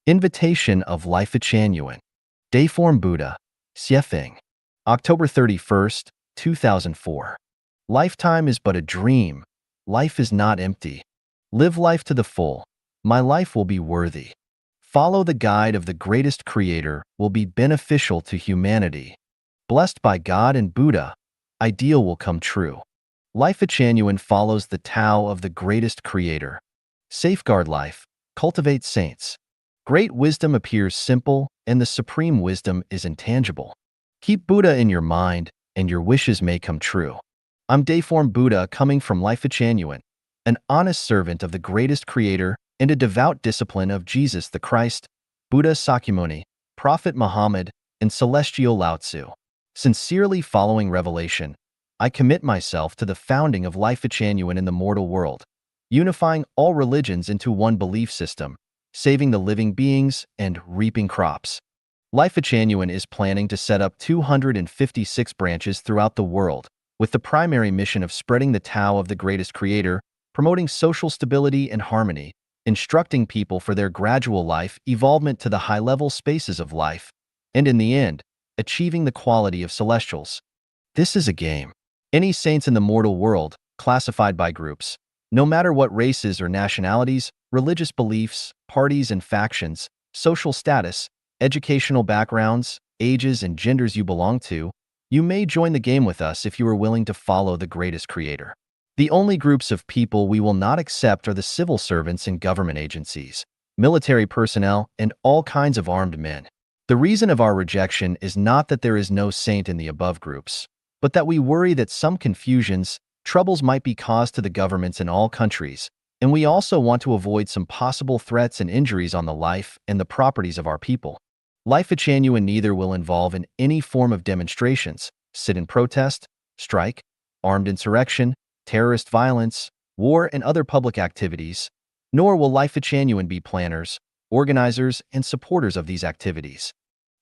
Invitation of Lifechanyuan. Dayform Buddha. Xiefeng. October 31st, 2004. Lifetime is but a dream. Life is not empty. Live life to the full. My life will be worthy. Follow the guide of the greatest creator will be beneficial to humanity. Blessed by God and Buddha, ideal will come true. Lifechanyuan follows the Tao of the greatest creator. Safeguard life, cultivate saints. Great wisdom appears simple, and the supreme wisdom is intangible. Keep Buddha in your mind, and your wishes may come true. I'm Dayform Buddha coming from Lifechanyuan, an honest servant of the greatest creator and a devout disciple of Jesus the Christ, Buddha Sakyamuni, Prophet Muhammad, and Celestial Lao Tzu. Sincerely following revelation, I commit myself to the founding of Lifechanyuan in the mortal world, unifying all religions into one belief system, saving the living beings and reaping crops. Lifechanyuan is planning to set up 256 branches throughout the world, with the primary mission of spreading the Tao of the greatest creator, promoting social stability and harmony, instructing people for their gradual life evolvement to the high-level spaces of life, and in the end, achieving the quality of celestials. This is a game. Any saints in the mortal world, classified by groups, no matter what races or nationalities, religious beliefs, parties and factions, social status, educational backgrounds, ages and genders you belong to, you may join the game with us if you are willing to follow the greatest creator. The only groups of people we will not accept are the civil servants in government agencies, military personnel, and all kinds of armed men. The reason of our rejection is not that there is no saint in the above groups, but that we worry that some confusions, troubles might be caused to the governments in all countries, and we also want to avoid some possible threats and injuries on the life and the properties of our people. Lifechanyuan neither will involve in any form of demonstrations, sit-in protest, strike, armed insurrection, terrorist violence, war, and other public activities, nor will Lifechanyuan be planners, organizers, and supporters of these activities.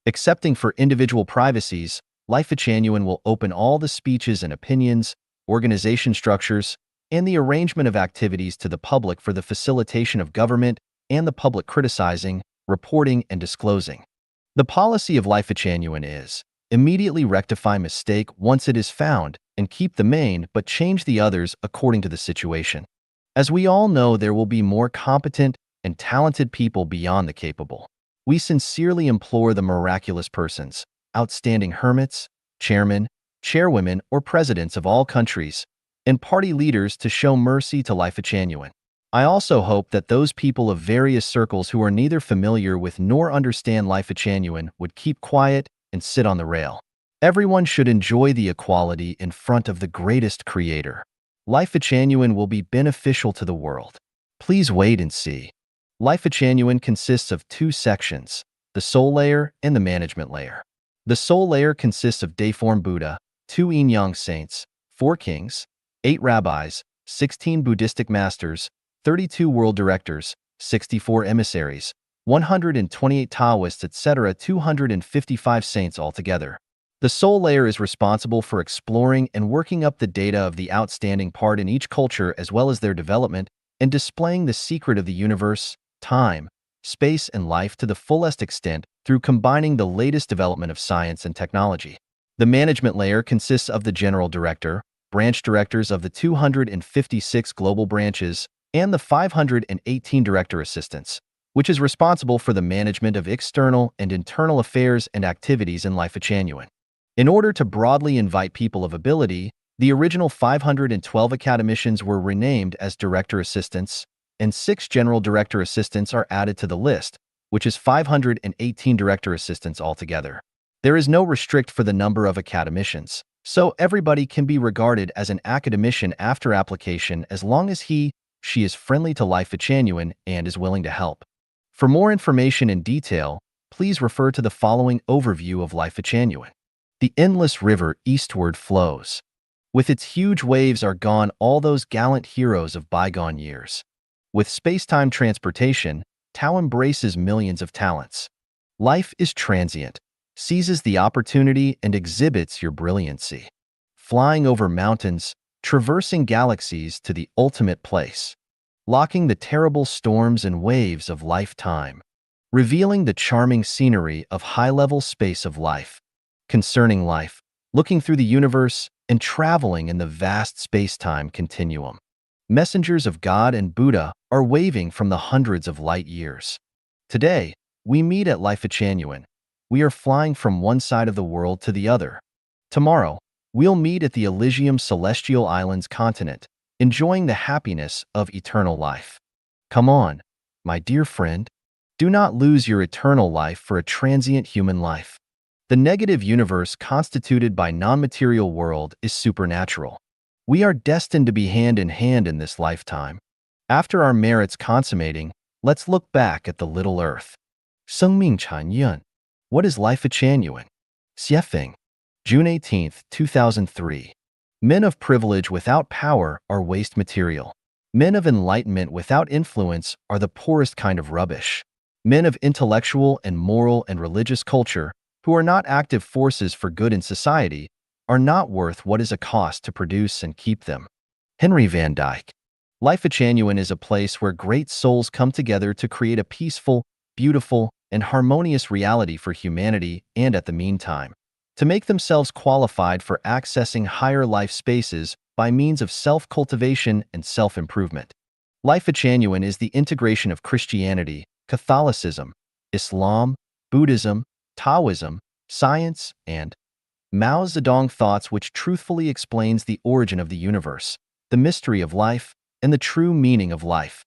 Excepting for individual privacies, Lifechanyuan will open all the speeches and opinions, organization structures, and the arrangement of activities to the public for the facilitation of government and the public criticizing, reporting, and disclosing. The policy of Lifechanyuan is, immediately rectify mistake once it is found, and keep the main but change the others according to the situation. As we all know, there will be more competent and talented people beyond the capable. We sincerely implore the miraculous persons, outstanding hermits, chairmen, chairwomen, or presidents of all countries, and party leaders to show mercy to Lifechanyuan. I also hope that those people of various circles who are neither familiar with nor understand Lifechanyuan would keep quiet and sit on the rail. Everyone should enjoy the equality in front of the greatest creator. Lifechanyuan will be beneficial to the world. Please wait and see. Lifechanyuan consists of two sections, the soul layer and the management layer. The soul layer consists of Dayform Buddha, 2 yin-yang saints, 4 kings, 8 rabbis, 16 Buddhistic masters, 32 world directors, 64 emissaries, 128 Taoists, etc., 255 saints altogether. The soul layer is responsible for exploring and working up the data of the outstanding part in each culture as well as their development and displaying the secret of the universe, time, space, and life to the fullest extent through combining the latest development of science and technology. The management layer consists of the general director, branch directors of the 256 global branches, and the 518 director assistants, which is responsible for the management of external and internal affairs and activities in Lifechanyuan. In order to broadly invite people of ability, the original 512 academicians were renamed as director assistants, and 6 general director assistants are added to the list, which is 518 director assistants altogether. There is no restrict for the number of academicians, so everybody can be regarded as an academician after application as long as she is friendly to Lifechanyuan and is willing to help. For more information in detail, please refer to the following overview of Lifechanyuan. The endless river eastward flows. With its huge waves are gone all those gallant heroes of bygone years. With space-time transportation, Tao embraces millions of talents. Life is transient, seizes the opportunity and exhibits your brilliancy. Flying over mountains, traversing galaxies to the ultimate place. Locking the terrible storms and waves of lifetime. revealing the charming scenery of high-level space of life. Concerning life, looking through the universe and traveling in the vast space-time continuum. Messengers of God and Buddha are waving from the hundreds of light years. Today, we meet at Lifechanyuan. We are flying from one side of the world to the other. Tomorrow, we'll meet at the Elysium Celestial Islands continent, enjoying the happiness of eternal life. Come on, my dear friend. Do not lose your eternal life for a transient human life. The negative universe constituted by non-material world is supernatural. We are destined to be hand in hand in this lifetime. After our merits consummating, let's look back at the little earth. 生命产业. What is Lifechanyuan? Xiefeng. June 18, 2003. Men of privilege without power are waste material. Men of enlightenment without influence are the poorest kind of rubbish. Men of intellectual and moral and religious culture, who are not active forces for good in society, are not worth what is a cost to produce and keep them. Henry Van Dyke. Lifechanyuan is a place where great souls come together to create a peaceful, beautiful, and harmonious reality for humanity and, at the meantime, to make themselves qualified for accessing higher life spaces by means of self-cultivation and self-improvement. Lifechanyuan is the integration of Christianity, Catholicism, Islam, Buddhism, Taoism, science, and Mao Zedong thoughts, which truthfully explains the origin of the universe, the mystery of life, and the true meaning of life.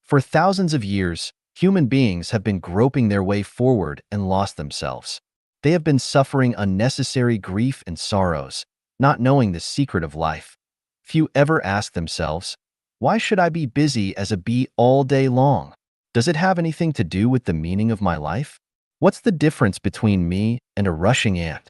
For thousands of years, human beings have been groping their way forward and lost themselves. They have been suffering unnecessary grief and sorrows, not knowing the secret of life. Few ever ask themselves, why should I be busy as a bee all day long? Does it have anything to do with the meaning of my life? What's the difference between me and a rushing ant?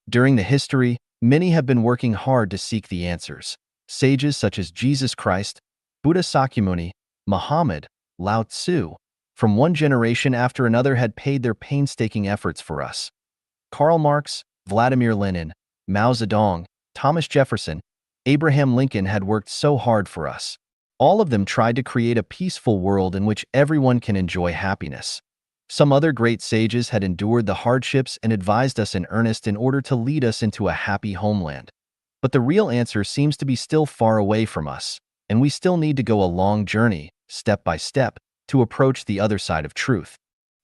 During the history, many have been working hard to seek the answers. Sages such as Jesus Christ, Buddha Sakyamuni, Muhammad, Lao Tzu, from one generation after another had paid their painstaking efforts for us. Karl Marx, Vladimir Lenin, Mao Zedong, Thomas Jefferson, Abraham Lincoln had worked so hard for us. All of them tried to create a peaceful world in which everyone can enjoy happiness. Some other great sages had endured the hardships and advised us in earnest in order to lead us into a happy homeland. But the real answer seems to be still far away from us, and we still need to go a long journey, step by step, to approach the other side of truth.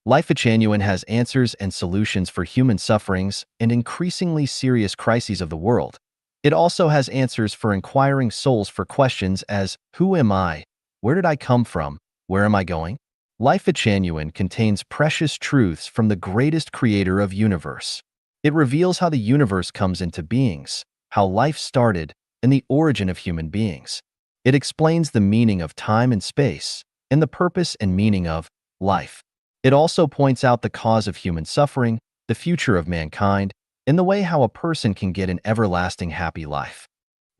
Lifechanyuan has answers and solutions for human sufferings and increasingly serious crises of the world. It also has answers for inquiring souls for questions as, who am I? Where did I come from? Where am I going? Lifechanyuan contains precious truths from the greatest creator of universe. It reveals how the universe comes into beings, how life started, and the origin of human beings. It explains the meaning of time and space, and the purpose and meaning of life. It also points out the cause of human suffering, the future of mankind, and the way how a person can get an everlasting happy life.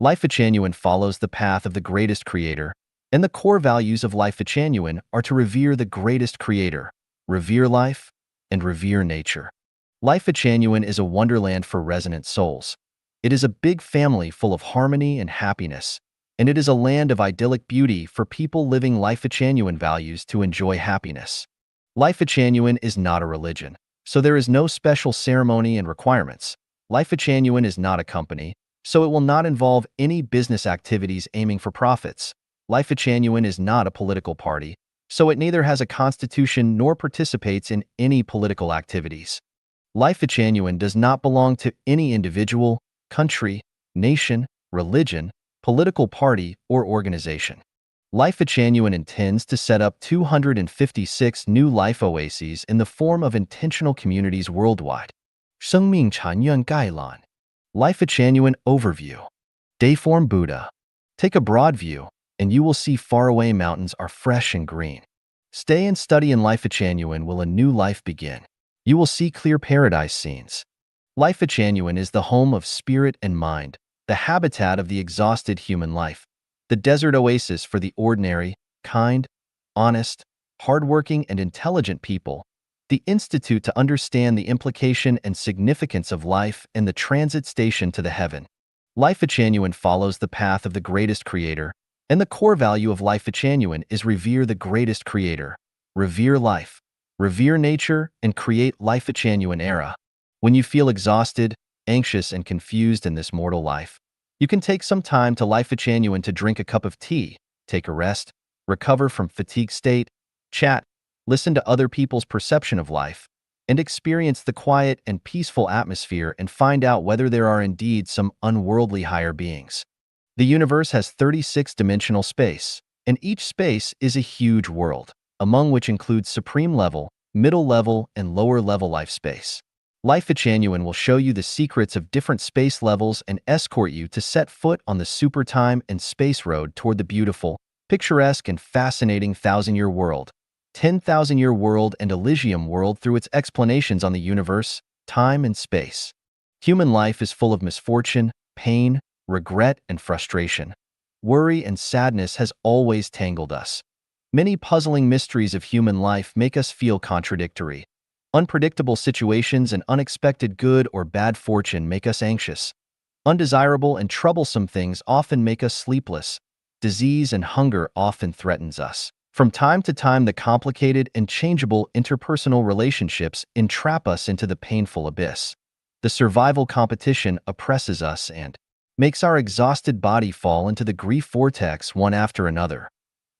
Lifechanyuan follows the path of the greatest creator, and the core values of Lifechanyuan are to revere the greatest creator, revere life, and revere nature. Lifechanyuan is a wonderland for resonant souls. It is a big family full of harmony and happiness, and it is a land of idyllic beauty for people living Lifechanyuan values to enjoy happiness. Lifechanyuan is not a religion, so there is no special ceremony and requirements. Lifechanyuan is not a company, so it will not involve any business activities aiming for profits. Lifechanyuan is not a political party, so it neither has a constitution nor participates in any political activities. Lifechanyuan does not belong to any individual, country, nation, religion, political party, or organization. Lifechanyuan intends to set up 256 new life oases in the form of intentional communities worldwide. 生命禅院概览. Lifechanyuan Overview. Dayform Buddha. Take a broad view, and you will see faraway mountains are fresh and green. Stay and study in Lifechanyuan will a new life begin. You will see clear paradise scenes. Lifechanyuan is the home of spirit and mind, the habitat of the exhausted human life, the desert oasis for the ordinary, kind, honest, hardworking, and intelligent people, the institute to understand the implication and significance of life, and the transit station to the heaven. Lifechanyuan follows the path of the greatest creator, and the core value of Lifechanyuan is revere the greatest creator, revere life, revere nature, and create Lifechanyuan era. When you feel exhausted, anxious, and confused in this mortal life, you can take some time to Lifechanyuan to drink a cup of tea, take a rest, recover from fatigue state, chat, listen to other people's perception of life, and experience the quiet and peaceful atmosphere and find out whether there are indeed some unworldly higher beings. The universe has 36-dimensional space, and each space is a huge world, among which includes supreme level, middle level, and lower level life space. Lifechanyuan will show you the secrets of different space levels and escort you to set foot on the super time and space road toward the beautiful, picturesque, and fascinating thousand-year world, 10,000-year world, and Elysium world through its explanations on the universe, time, and space. Human life is full of misfortune, pain, regret, and frustration. Worry and sadness has always tangled us. Many puzzling mysteries of human life make us feel contradictory. Unpredictable situations and unexpected good or bad fortune make us anxious. Undesirable and troublesome things often make us sleepless. Disease and hunger often threatens us. From time to time, the complicated and changeable interpersonal relationships entrap us into the painful abyss. The survival competition oppresses us and makes our exhausted body fall into the grief vortex one after another.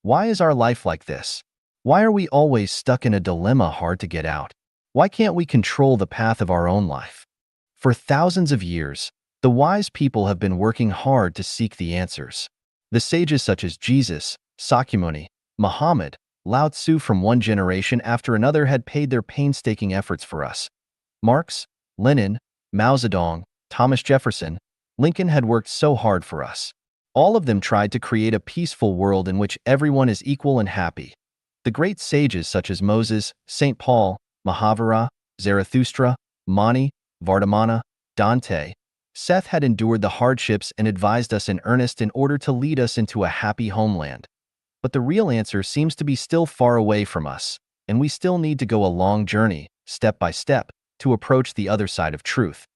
Why is our life like this? Why are we always stuck in a dilemma hard to get out? Why can't we control the path of our own life? For thousands of years, the wise people have been working hard to seek the answers. The sages such as Jesus, Sakyamuni, Muhammad, Lao Tzu from one generation after another had paid their painstaking efforts for us. Marx, Lenin, Mao Zedong, Thomas Jefferson, Lincoln had worked so hard for us. All of them tried to create a peaceful world in which everyone is equal and happy. The great sages such as Moses, St. Paul, Mahavira, Zarathustra, Mani, Vardhamana, Dante, Seth had endured the hardships and advised us in earnest in order to lead us into a happy homeland. But the real answer seems to be still far away from us, and we still need to go a long journey, step by step, to approach the other side of truth.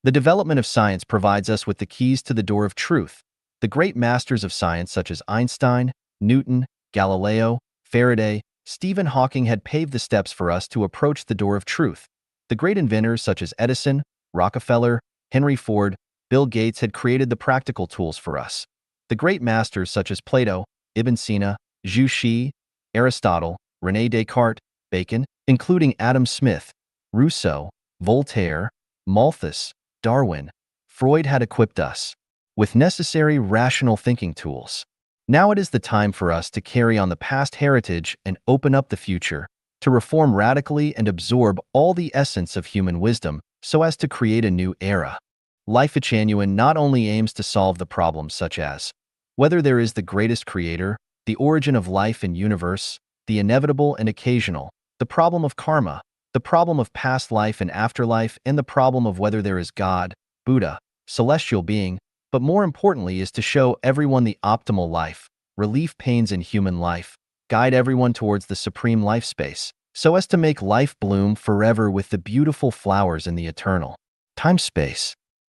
The development of science provides us with the keys to the door of truth. The great masters of science such as Einstein, Newton, Galileo, Faraday, Stephen Hawking had paved the steps for us to approach the door of truth. The great inventors such as Edison, Rockefeller, Henry Ford, Bill Gates had created the practical tools for us. The great masters such as Plato, Ibn Sina, Zhu Xi, Aristotle, René Descartes, Bacon, including Adam Smith, Rousseau, Voltaire, Malthus, Darwin, Freud had equipped us with necessary rational thinking tools. Now it is the time for us to carry on the past heritage and open up the future, to reform radically and absorb all the essence of human wisdom so as to create a new era. Lifechanyuan not only aims to solve the problems such as whether there is the greatest creator, the origin of life and universe, the inevitable and occasional, the problem of karma, the problem of past life and afterlife, and the problem of whether there is God, Buddha, celestial being, but more importantly is to show everyone the optimal life, relieve pains in human life, guide everyone towards the supreme life space, so as to make life bloom forever with the beautiful flowers in the eternal time space.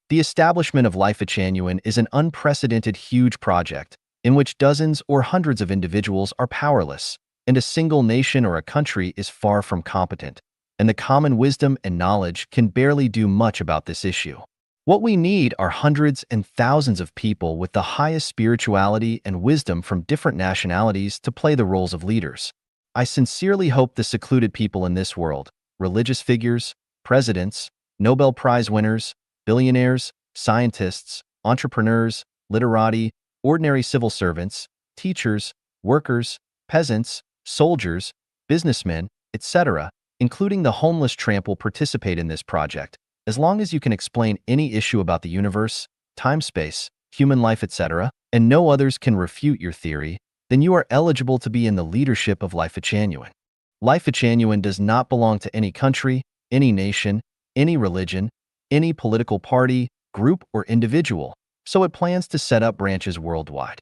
The establishment of Lifechanyuan is an unprecedented huge project in which dozens or hundreds of individuals are powerless, and a single nation or a country is far from competent, and the common wisdom and knowledge can barely do much about this issue. What we need are hundreds and thousands of people with the highest spirituality and wisdom from different nationalities to play the roles of leaders. I sincerely hope the secluded people in this world, religious figures, presidents, Nobel Prize winners, billionaires, scientists, entrepreneurs, literati, ordinary civil servants, teachers, workers, peasants, soldiers, businessmen, etc., including the homeless tramp will participate in this project. As long as you can explain any issue about the universe, time-space, human life, etc., and no others can refute your theory, then you are eligible to be in the leadership of Lifechanyuan. Lifechanyuan does not belong to any country, any nation, any religion, any political party, group, or individual, so it plans to set up branches worldwide.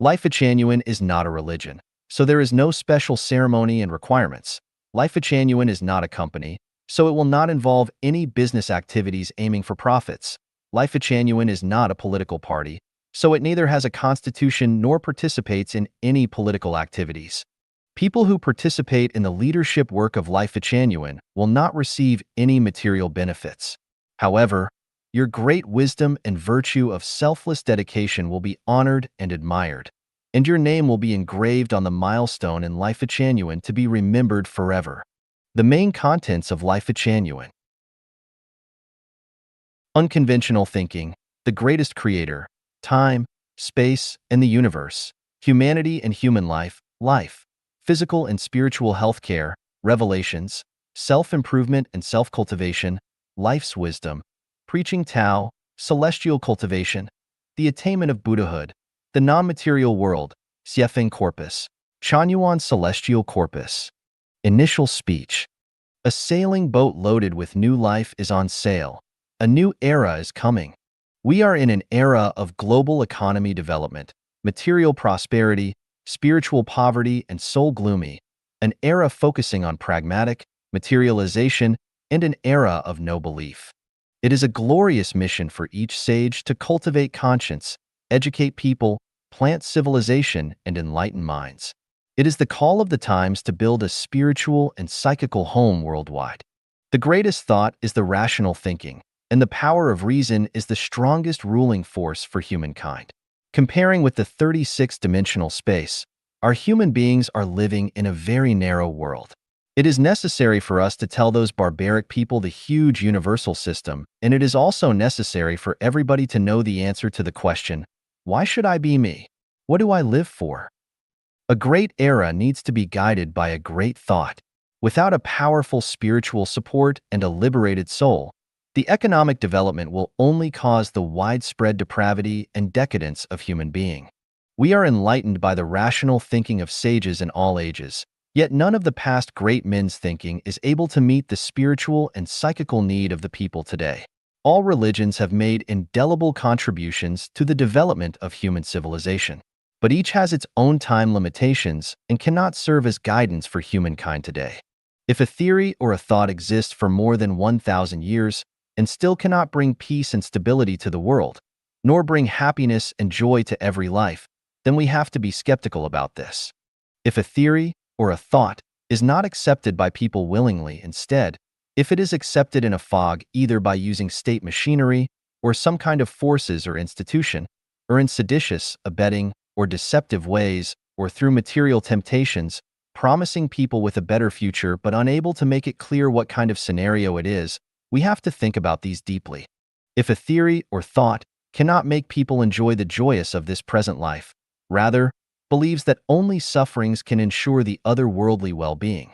Lifechanyuan is not a religion, so there is no special ceremony and requirements. Lifechanyuan is not a company, so it will not involve any business activities aiming for profits. Lifechanyuan is not a political party, so it neither has a constitution nor participates in any political activities. People who participate in the leadership work of Lifechanyuan will not receive any material benefits. However, your great wisdom and virtue of selfless dedication will be honored and admired, and your name will be engraved on the milestone in Lifechanyuan to be remembered forever. The main contents of Lifechanyuan: unconventional thinking, the greatest creator, time, space, and the universe, humanity and human life, physical and spiritual healthcare, revelations, self-improvement and self-cultivation, life's wisdom, preaching Tao, celestial cultivation, the attainment of Buddhahood, the non-material world, Lifechanyuan corpus, Chanyuan celestial corpus. Initial speech. A sailing boat loaded with new life is on sail. A new era is coming. We are in an era of global economy development, material prosperity, spiritual poverty, and soul gloomy, an era focusing on pragmatic materialization, and an era of no belief. It is a glorious mission for each sage to cultivate conscience, educate people, plant civilization, and enlighten minds. It is the call of the times to build a spiritual and psychical home worldwide. The greatest thought is the rational thinking, and the power of reason is the strongest ruling force for humankind. Comparing with the 36-dimensional space, our human beings are living in a very narrow world. It is necessary for us to tell those barbaric people the huge universal system, and it is also necessary for everybody to know the answer to the question, why should I be me? What do I live for? A great era needs to be guided by a great thought. Without a powerful spiritual support and a liberated soul, the economic development will only cause the widespread depravity and decadence of human being. We are enlightened by the rational thinking of sages in all ages, yet none of the past great men's thinking is able to meet the spiritual and psychical need of the people today. All religions have made indelible contributions to the development of human civilization, but each has its own time limitations and cannot serve as guidance for humankind today. If a theory or a thought exists for more than 1,000 years, and still cannot bring peace and stability to the world, nor bring happiness and joy to every life, then we have to be skeptical about this. If a theory or a thought is not accepted by people willingly, instead, if it is accepted in a fog either by using state machinery or some kind of forces or institution, or in seditious, abetting, or deceptive ways, or through material temptations, promising people with a better future but unable to make it clear what kind of scenario it is, we have to think about these deeply. If a theory or thought cannot make people enjoy the joyous of this present life, rather, believes that only sufferings can ensure the otherworldly well-being,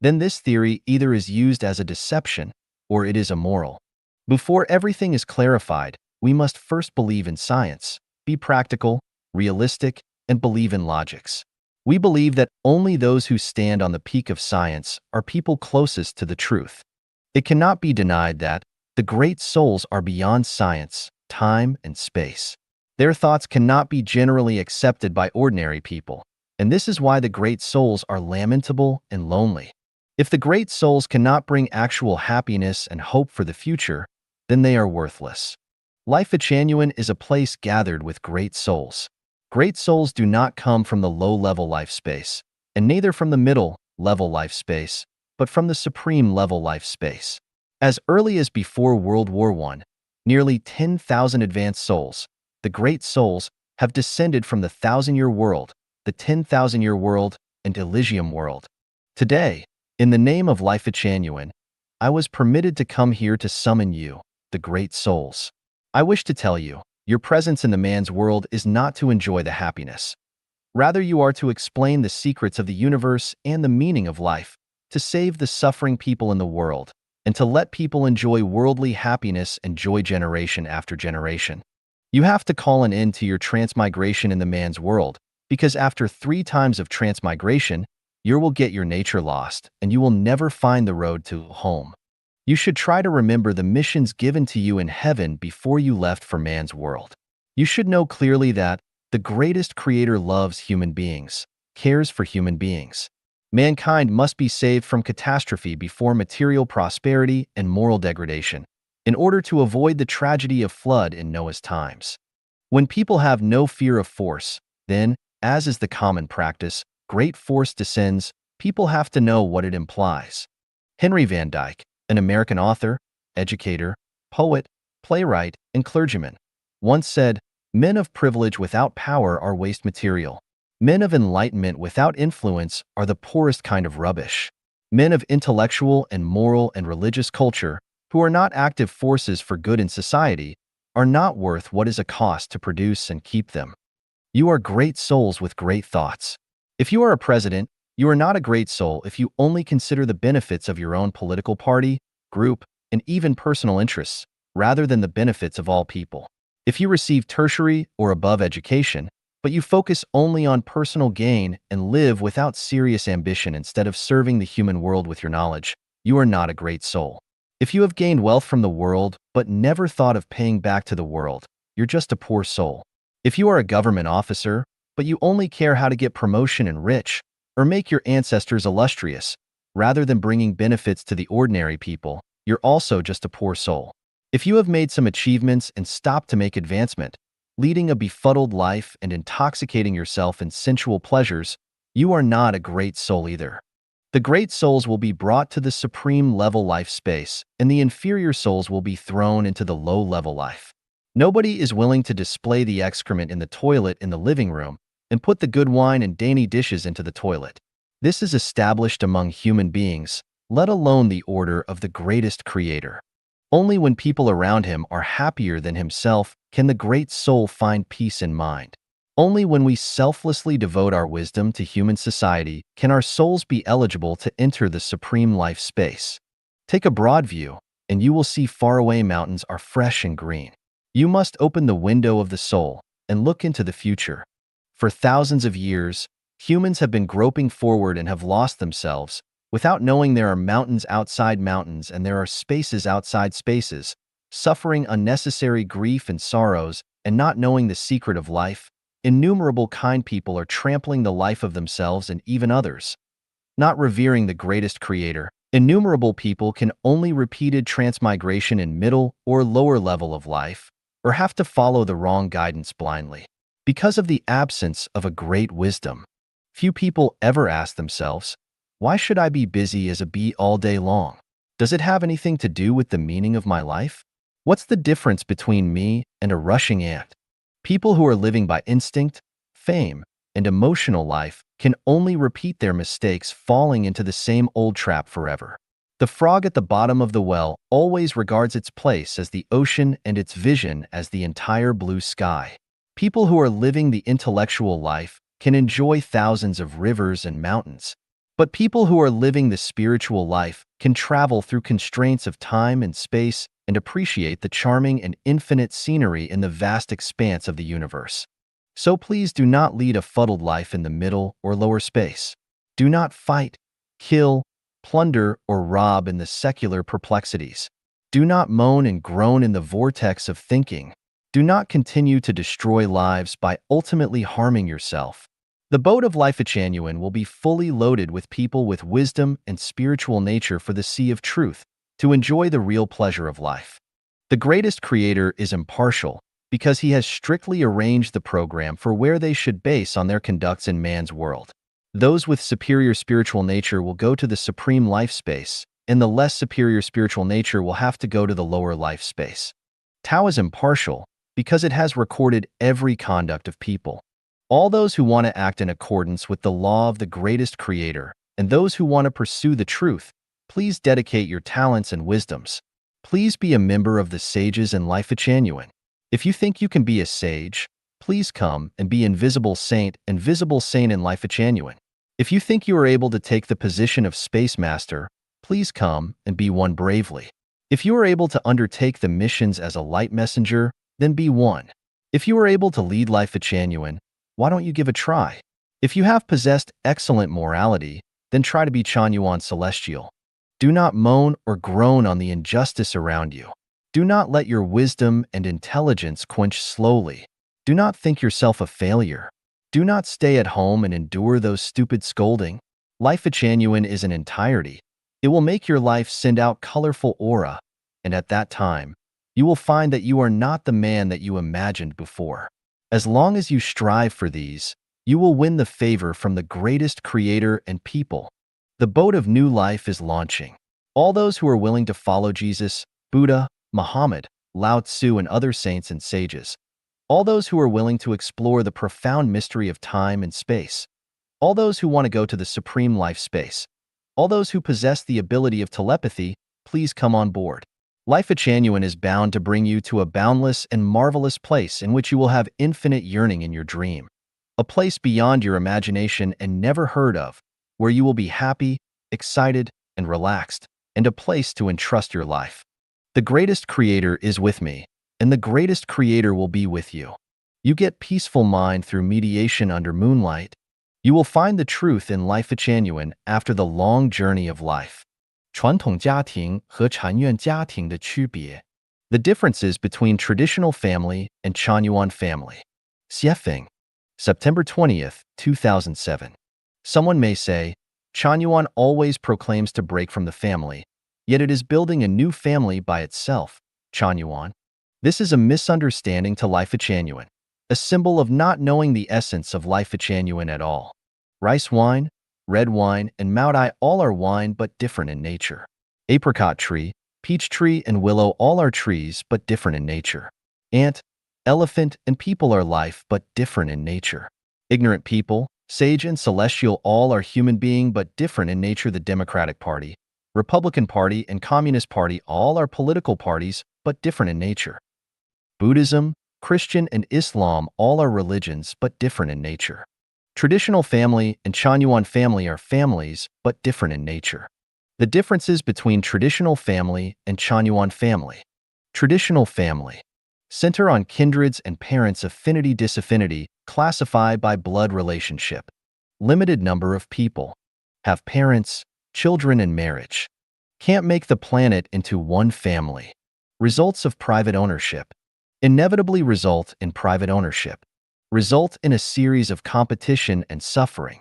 then this theory either is used as a deception or it is immoral. Before everything is clarified, we must first believe in science, be practical, realistic, and believe in logics. We believe that only those who stand on the peak of science are people closest to the truth. It cannot be denied that the great souls are beyond science, time, and space. Their thoughts cannot be generally accepted by ordinary people, and this is why the great souls are lamentable and lonely. If the great souls cannot bring actual happiness and hope for the future, then they are worthless. Lifechanyuan is a place gathered with great souls. Great souls do not come from the low-level life space, and neither from the middle-level life space, but from the supreme-level life space. As early as before World War I, nearly 10,000 advanced souls, the great souls, have descended from the 1,000-year world, the 10,000-year world, and Elysium world. Today, in the name of Lifechanyuan, I was permitted to come here to summon you, the great souls. I wish to tell you, your presence in the man's world is not to enjoy the happiness. Rather, you are to explain the secrets of the universe and the meaning of life, to save the suffering people in the world, and to let people enjoy worldly happiness and joy generation after generation. You have to call an end to your transmigration in the man's world, because after 3 times of transmigration, you will get your nature lost, and you will never find the road to home. You should try to remember the missions given to you in heaven before you left for man's world. You should know clearly that the greatest creator loves human beings, cares for human beings. Mankind must be saved from catastrophe before material prosperity and moral degradation, in order to avoid the tragedy of flood in Noah's times. When people have no fear of force, then, as is the common practice, great force descends, people have to know what it implies. Henry Van Dyke, an American author, educator, poet, playwright, and clergyman, once said, "Men of privilege without power are waste material. Men of enlightenment without influence are the poorest kind of rubbish. Men of intellectual and moral and religious culture, who are not active forces for good in society, are not worth what is a cost to produce and keep them." You are great souls with great thoughts. If you are a president, you are not a great soul if you only consider the benefits of your own political party, group, and even personal interests, rather than the benefits of all people. If you receive tertiary or above education, but you focus only on personal gain and live without serious ambition instead of serving the human world with your knowledge, you are not a great soul. If you have gained wealth from the world but never thought of paying back to the world, you're just a poor soul. If you are a government officer, but you only care how to get promotion and rich, or make your ancestors illustrious, rather than bringing benefits to the ordinary people, you're also just a poor soul. If you have made some achievements and stopped to make advancement, leading a befuddled life and intoxicating yourself in sensual pleasures, you are not a great soul either. The great souls will be brought to the supreme level life space, and the inferior souls will be thrown into the low level life. Nobody is willing to display the excrement in the toilet in the living room and put the good wine and dainty dishes into the toilet. This is established among human beings, let alone the order of the greatest creator. Only when people around him are happier than himself can the great soul find peace in mind. Only when we selflessly devote our wisdom to human society can our souls be eligible to enter the supreme life space. Take a broad view, and you will see faraway mountains are fresh and green. You must open the window of the soul and look into the future. For thousands of years, humans have been groping forward and have lost themselves, without knowing there are mountains outside mountains and there are spaces outside spaces, suffering unnecessary grief and sorrows, and not knowing the secret of life. Innumerable kind people are trampling the life of themselves and even others, not revering the greatest creator. Innumerable people can only repeated transmigration in middle or lower level of life, or have to follow the wrong guidance blindly. Because of the absence of a great wisdom, few people ever ask themselves, why should I be busy as a bee all day long? Does it have anything to do with the meaning of my life? What's the difference between me and a rushing ant? People who are living by instinct, fame, and emotional life can only repeat their mistakes, falling into the same old trap forever. The frog at the bottom of the well always regards its place as the ocean and its vision as the entire blue sky. People who are living the intellectual life can enjoy thousands of rivers and mountains, but people who are living the spiritual life can travel through constraints of time and space and appreciate the charming and infinite scenery in the vast expanse of the universe. So please do not lead a fuddled life in the middle or lower space. Do not fight, kill, plunder, or rob in the secular perplexities. Do not moan and groan in the vortex of thinking. Do not continue to destroy lives by ultimately harming yourself. The boat of Lifechanyuan will be fully loaded with people with wisdom and spiritual nature for the sea of truth, to enjoy the real pleasure of life. The greatest creator is impartial, because he has strictly arranged the program for where they should base on their conducts in man's world. Those with superior spiritual nature will go to the supreme life space, and the less superior spiritual nature will have to go to the lower life space. Tao is impartial because it has recorded every conduct of people. All those who want to act in accordance with the law of the greatest creator, and those who want to pursue the truth, please dedicate your talents and wisdoms. Please be a member of the sages in Lifechanyuan. If you think you can be a sage, please come and be invisible saint and visible saint in Lifechanyuan. If you think you are able to take the position of space master, please come and be one bravely. If you are able to undertake the missions as a light messenger, then be one. If you are able to lead Lifechanyuan, why don't you give a try? If you have possessed excellent morality, then try to be Chanyuan celestial. Do not moan or groan on the injustice around you. Do not let your wisdom and intelligence quench slowly. Do not think yourself a failure. Do not stay at home and endure those stupid scolding. Lifechanyuan is an entirety. It will make your life send out colorful aura, and at that time, you will find that you are not the man that you imagined before. As long as you strive for these, You will win the favor from the greatest creator and people. The boat of new life is launching. All those who are willing to follow Jesus, Buddha, Muhammad, Lao Tzu, and other saints and sages. All those who are willing to explore the profound mystery of time and space. All those who want to go to the supreme life space. All those who possess the ability of telepathy, please come on board. Lifechanyuan is bound to bring you to a boundless and marvelous place in which you will have infinite yearning in your dream. A place beyond your imagination and never heard of, where you will be happy, excited, and relaxed, and a place to entrust your life. The greatest creator is with me, and the greatest creator will be with you. You get peaceful mind through mediation under moonlight. You will find the truth in Lifechanyuan after the long journey of life. 传统家庭和禅院家庭的区别 The differences between traditional family and Chanyuan family. Xiefeng, September 20th, 2007. Someone may say, Chanyuan always proclaims to break from the family, yet it is building a new family by itself, Chanyuan. This is a misunderstanding to Lifechanyuan, a symbol of not knowing the essence of Lifechanyuan at all. Rice wine, red wine, and Maodai all are wine but different in nature. Apricot tree, peach tree, and willow all are trees but different in nature. Ant, elephant, and people are life but different in nature. Ignorant people, sage and celestial all are human being but different in nature. The Democratic Party, Republican Party, and Communist Party all are political parties but different in nature. Buddhism, Christian, and Islam all are religions but different in nature. Traditional family and Chanyuan family are families but different in nature. The differences between traditional family and Chanyuan family. Traditional family. Center on kindreds and parents' affinity-disaffinity, classify by blood relationship. Limited number of people. Have parents, children, and marriage. Can't make the planet into one family. Results of private ownership. Inevitably result in private ownership. Result in a series of competition and suffering.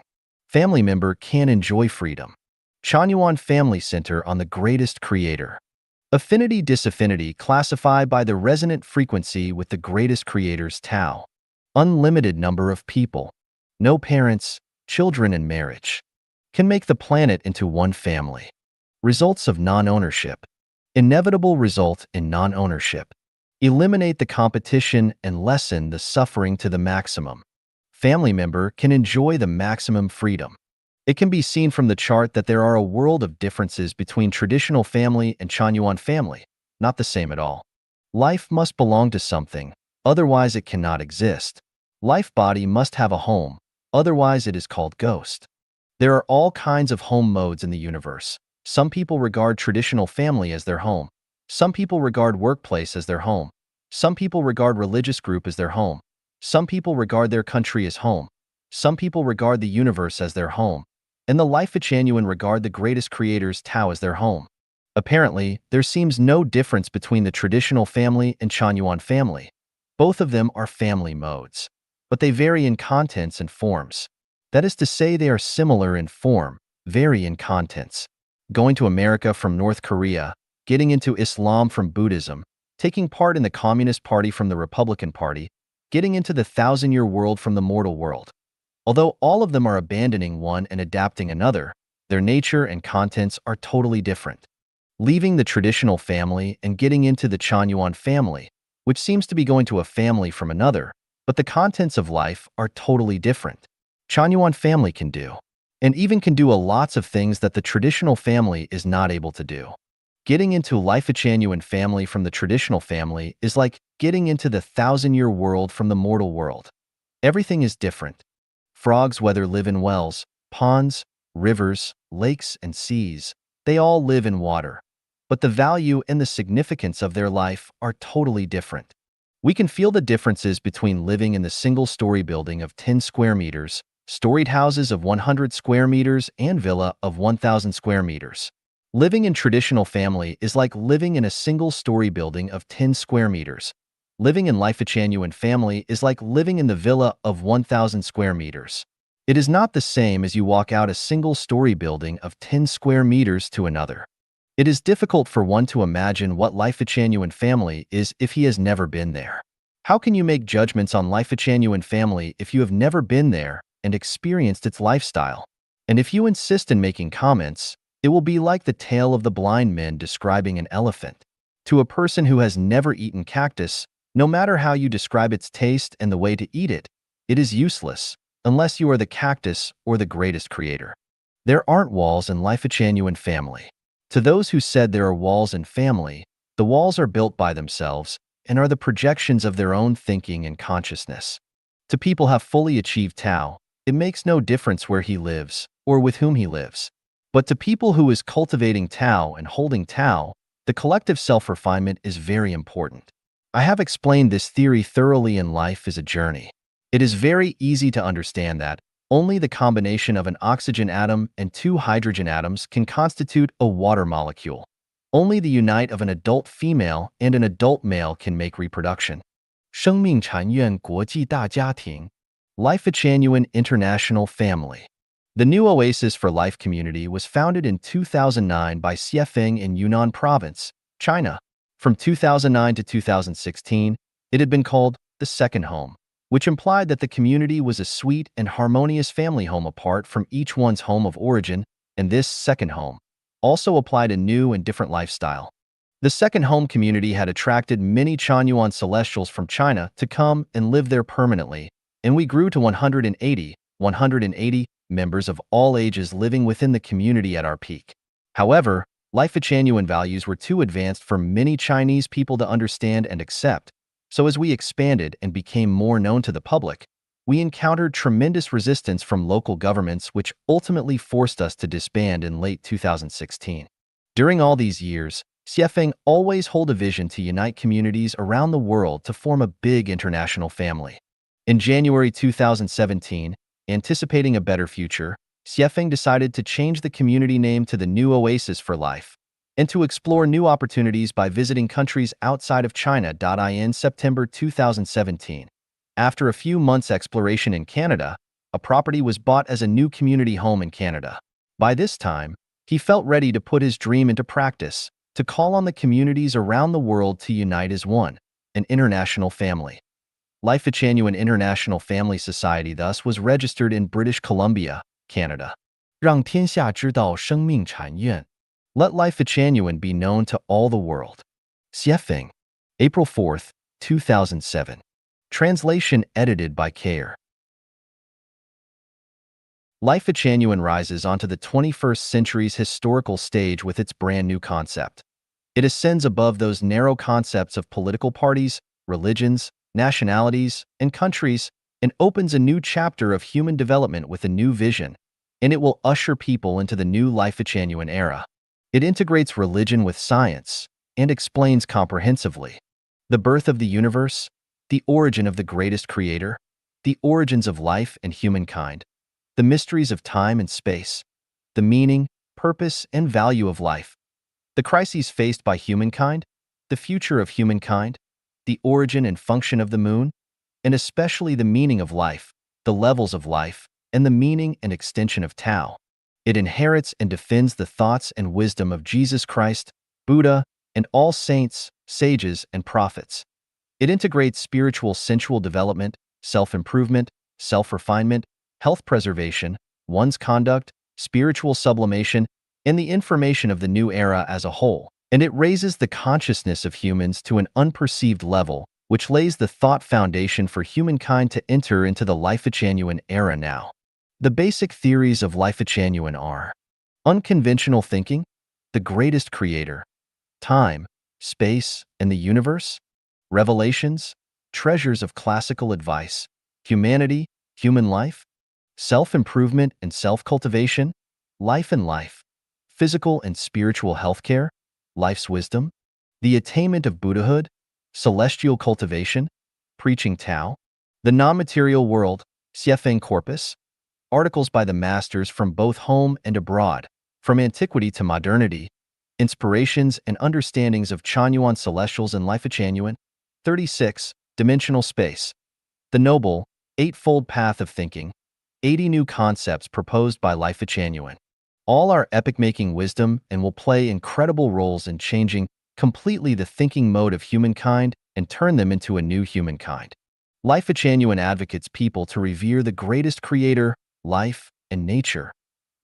Family member can enjoy freedom. Chanyuan family center on the greatest creator. Affinity-disaffinity classify by the resonant frequency with the greatest creator's Tao. Unlimited number of people. No parents, children, and marriage. Can make the planet into one family. Results of non-ownership. Inevitable result in non-ownership. Eliminate the competition and lessen the suffering to the maximum. Family member can enjoy the maximum freedom. It can be seen from the chart that there are a world of differences between traditional family and Chanyuan family, not the same at all. Life must belong to something, otherwise it cannot exist. Life body must have a home, otherwise it is called ghost. There are all kinds of home modes in the universe. Some people regard traditional family as their home. Some people regard workplace as their home. Some people regard religious group as their home. Some people regard their country as home. Some people regard the universe as their home. And the Lifechanyuan regard the greatest creator's Tao as their home. Apparently, there seems no difference between the traditional family and Chanyuan family. Both of them are family modes, but they vary in contents and forms. That is to say, they are similar in form, vary in contents. Going to America from North Korea, getting into Islam from Buddhism, taking part in the Communist Party from the Republican Party, getting into the thousand-year world from the mortal world. Although all of them are abandoning one and adapting another, their nature and contents are totally different. Leaving the traditional family and getting into the Chanyuan family, which seems to be going to a family from another, but the contents of life are totally different. Chanyuan family can do, and even can do lots of things that the traditional family is not able to do. Getting into Lifechanyuan family from the traditional family is like getting into the thousand-year world from the mortal world. Everything is different. Frogs whether live in wells, ponds, rivers, lakes, and seas, they all live in water. But the value and the significance of their life are totally different. We can feel the differences between living in the single-story building of 10 square meters, storied houses of 100 square meters, and villa of 1,000 square meters. Living in traditional family is like living in a single-story building of 10 square meters. Living in Lifechanyuan family is like living in the villa of 1,000 square meters. It is not the same as you walk out a single-story building of 10 square meters to another. It is difficult for one to imagine what Lifechanyuan family is if he has never been there. How can you make judgments on Lifechanyuan family if you have never been there and experienced its lifestyle. And if you insist in making comments, it will be like the tale of the blind men describing an elephant. To a person who has never eaten cactus, no matter how you describe its taste and the way to eat it, it is useless, unless you are the cactus or the greatest creator. There aren't walls in Lifechanyuan family. To those who said there are walls in family, the walls are built by themselves and are the projections of their own thinking and consciousness. To people who have fully achieved Tao, it makes no difference where he lives or with whom he lives. But to people who is cultivating Tao and holding Tao, the collective self-refinement is very important. I have explained this theory thoroughly in Life is a Journey. It is very easy to understand that only the combination of an oxygen atom and two hydrogen atoms can constitute a water molecule. Only the unite of an adult female and an adult male can make reproduction. 生命禅院国际大家庭 Lifechanyuan International Family. The new Oasis for Life community was founded in 2009 by Xiefeng in Yunnan Province, China. From 2009 to 2016, it had been called the Second Home, which implied that the community was a sweet and harmonious family home apart from each one's home of origin, and this second home also applied a new and different lifestyle. The second home community had attracted many Chanyuan celestials from China to come and live there permanently, and we grew to 180 members of all ages living within the community at our peak. However, Lifechanyuan values were too advanced for many Chinese people to understand and accept, so as we expanded and became more known to the public, we encountered tremendous resistance from local governments which ultimately forced us to disband in late 2016. During all these years, Xiefeng always held a vision to unite communities around the world to form a big international family. In January 2017, anticipating a better future, Xiefeng decided to change the community name to the New Oasis for Life and to explore new opportunities by visiting countries outside of China. In September 2017, after a few months' exploration in Canada, a property was bought as a new community home in Canada. By this time, he felt ready to put his dream into practice, to call on the communities around the world to unite as one, an international family. Lifechanyuan International Family Society thus was registered in British Columbia, Canada. 让天下知道生命禅院 Let Lifechanyuan be known to all the world. Xiefeng, April 4, 2007. Translation edited by Kayer. Lifechanyuan rises onto the 21st century's historical stage with its brand new concept. It ascends above those narrow concepts of political parties, religions, nationalities, and countries, and opens a new chapter of human development with a new vision, and it will usher people into the new Lifechanyuan era. It integrates religion with science and explains comprehensively the birth of the universe, the origin of the greatest creator, the origins of life and humankind, the mysteries of time and space, the meaning, purpose, and value of life, the crises faced by humankind, the future of humankind, the origin and function of the moon, and especially the meaning of life, the levels of life, and the meaning and extension of Tao. It inherits and defends the thoughts and wisdom of Jesus Christ, Buddha, and all saints, sages, and prophets. It integrates spiritual sensual development, self-improvement, self-refinement, health preservation, one's conduct, spiritual sublimation, and the information of the new era as a whole. And it raises the consciousness of humans to an unperceived level, which lays the thought foundation for humankind to enter into the Lifechanyuan era now. The basic theories of Lifechanyuan are unconventional thinking, the greatest creator, time, space, and the universe, revelations, treasures of classical advice, humanity, human life, self-improvement and self-cultivation, life and life, physical and spiritual healthcare, life's wisdom, the attainment of Buddhahood, celestial cultivation, preaching Tao, the non-material world, Xiefeng corpus, articles by the masters from both home and abroad, from antiquity to modernity, inspirations and understandings of Chanyuan celestials and Lifechanyuan, 36, dimensional space, the noble, eightfold path of thinking, 80 new concepts proposed by Lifechanyuan. All are epoch-making wisdom and will play incredible roles in changing completely the thinking mode of humankind and turn them into a new humankind. Lifechanyuan advocates people to revere the greatest creator, life, and nature,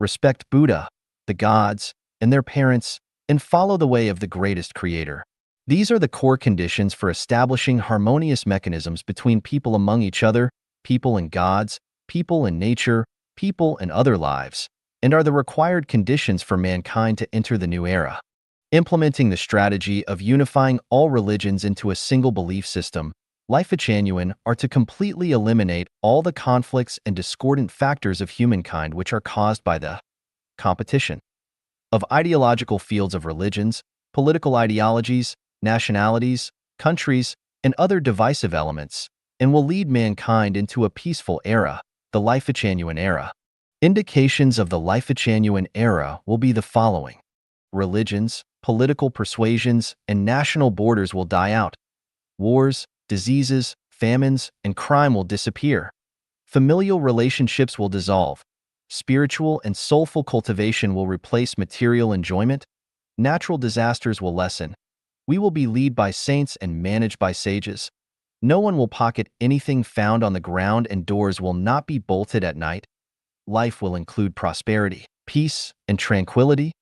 respect Buddha, the gods, and their parents, and follow the way of the greatest creator. These are the core conditions for establishing harmonious mechanisms between people among each other, people and gods, people and nature, people and other lives, and are the required conditions for mankind to enter the new era. Implementing the strategy of unifying all religions into a single belief system, Lifechanyuan are to completely eliminate all the conflicts and discordant factors of humankind which are caused by the competition of ideological fields of religions, political ideologies, nationalities, countries, and other divisive elements, and will lead mankind into a peaceful era, the Lifechanyuan era. Indications of the Lifechanyuan era will be the following. Religions, political persuasions, and national borders will die out. Wars, diseases, famines, and crime will disappear. Familial relationships will dissolve. Spiritual and soulful cultivation will replace material enjoyment. Natural disasters will lessen. We will be led by saints and managed by sages. No one will pocket anything found on the ground, and doors will not be bolted at night. Life will include prosperity, peace, and tranquility.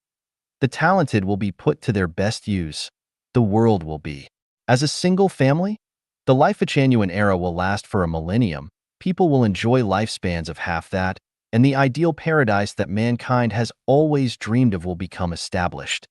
The talented will be put to their best use. The world will be as a single family. The Lifechanyuan era will last for a millennium. People will enjoy lifespans of half that, and the ideal paradise that mankind has always dreamed of will become established.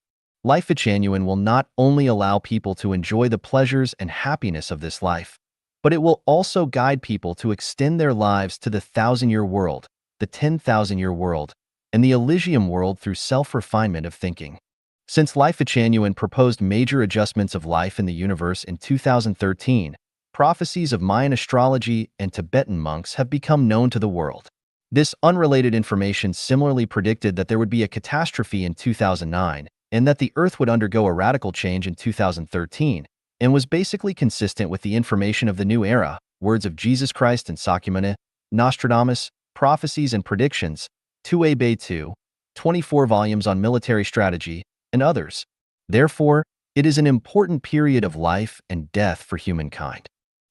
Lifechanyuan will not only allow people to enjoy the pleasures and happiness of this life, but it will also guide people to extend their lives to the 1,000-year world, the 10,000-year world, and the Elysium world through self-refinement of thinking. Since Lifechanyuan proposed major adjustments of life in the universe in 2013, prophecies of Mayan astrology and Tibetan monks have become known to the world. This unrelated information similarly predicted that there would be a catastrophe in 2009 and that the Earth would undergo a radical change in 2013, and was basically consistent with the information of the new era, words of Jesus Christ and Sakyamuni, Nostradamus, prophecies and predictions, 2A Bay 2, 24 volumes on military strategy, and others. Therefore, it is an important period of life and death for humankind.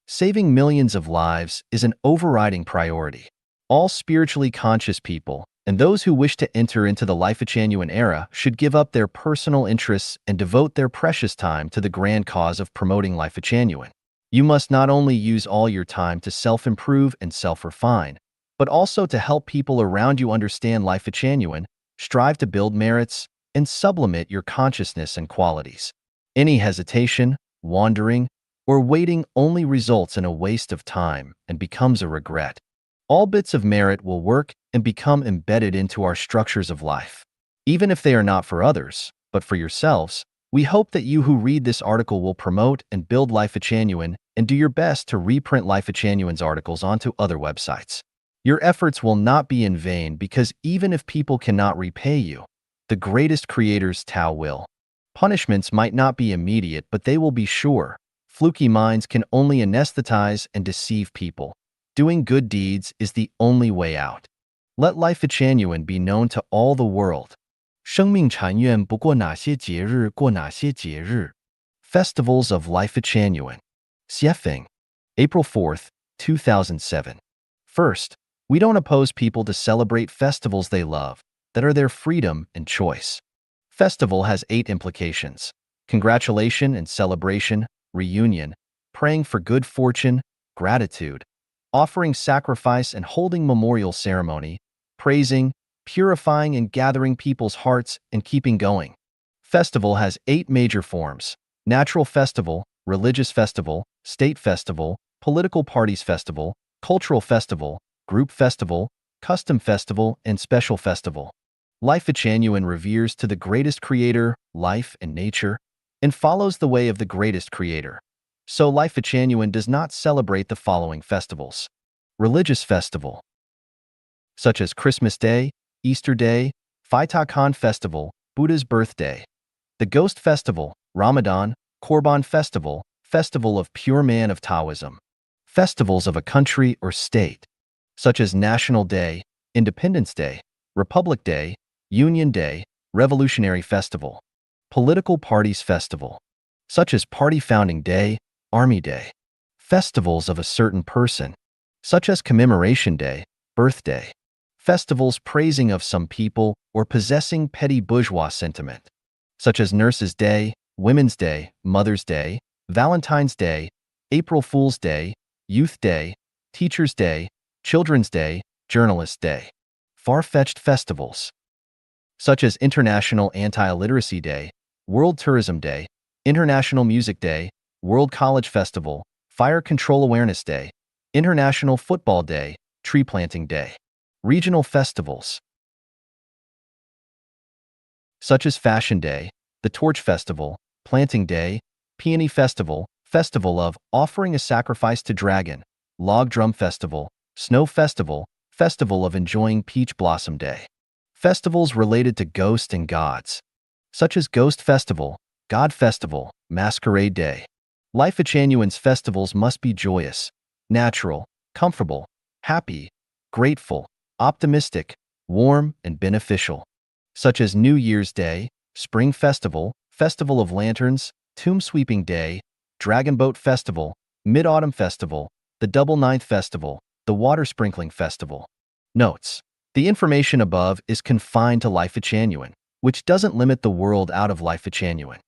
Saving millions of lives is an overriding priority. All spiritually conscious people, and those who wish to enter into the Lifechanyuan era, should give up their personal interests and devote their precious time to the grand cause of promoting Lifechanyuan. You must not only use all your time to self-improve and self-refine, but also to help people around you understand Lifechanyuan, strive to build merits, and sublimate your consciousness and qualities. Any hesitation, wandering, or waiting only results in a waste of time and becomes a regret. All bits of merit will work and become embedded into our structures of life. Even if they are not for others, but for yourselves, we hope that you who read this article will promote and build Lifechanyuan and do your best to reprint Lifechanyuan's articles onto other websites. Your efforts will not be in vain, because even if people cannot repay you, the greatest creator's Tao will. Punishments might not be immediate, but they will be sure. Fluky minds can only anesthetize and deceive people. Doing good deeds is the only way out. Let Lifechanyuan be known to all the world. 生命禅院不过哪些节日过哪些节日 Festivals of Lifechanyuan. Xiefeng, April 4th, 2007. First, we don't oppose people to celebrate festivals they love, that are their freedom and choice. Festival has 8 implications: congratulation and celebration, reunion, praying for good fortune, gratitude, offering sacrifice and holding memorial ceremony, praising, purifying and gathering people's hearts and keeping going. Festival has 8 major forms: natural festival, religious festival, state festival, political parties festival, cultural festival, group festival, custom festival, and special festival. Lifechanyuan reveres to the greatest creator, life and nature, and follows the way of the greatest creator. So Lifechanyuan does not celebrate the following festivals. Religious festival, such as Christmas Day, Easter Day, Faitakan Festival, Buddha's birthday. The Ghost Festival, Ramadan, Korban Festival, Festival of Pure Man of Taoism. Festivals of a country or state, such as National Day, Independence Day, Republic Day, Union Day, Revolutionary Festival. Political Parties Festival, such as Party Founding Day, Army Day. festivals of a certain person, such as commemoration day, birthday, festivals praising of some people or possessing petty bourgeois sentiment, such as Nurses' Day, Women's Day, Mother's Day, Valentine's Day, April Fool's Day, Youth Day, Teacher's Day, Children's Day, Journalist Day. Far-fetched festivals, such as International Anti-Illiteracy Day, World Tourism Day, International Music Day, World College Festival, Fire Control Awareness Day, International Football Day, Tree Planting Day. Regional festivals, such as Fashion Day, the Torch Festival, Planting Day, Peony Festival, Festival of Offering a Sacrifice to Dragon, Log Drum Festival, Snow Festival, Festival of Enjoying Peach Blossom Day. Festivals related to ghosts and gods, such as Ghost Festival, God Festival, Masquerade Day. Lifechanyuan's festivals must be joyous, natural, comfortable, happy, grateful, optimistic, warm, and beneficial, such as New Year's Day, Spring Festival, Festival of Lanterns, Tomb Sweeping Day, Dragon Boat Festival, Mid-Autumn Festival, the Double Ninth Festival, the Water Sprinkling Festival. Notes: the information above is confined to Lifechanyuan, which doesn't limit the world out of Lifechanyuan.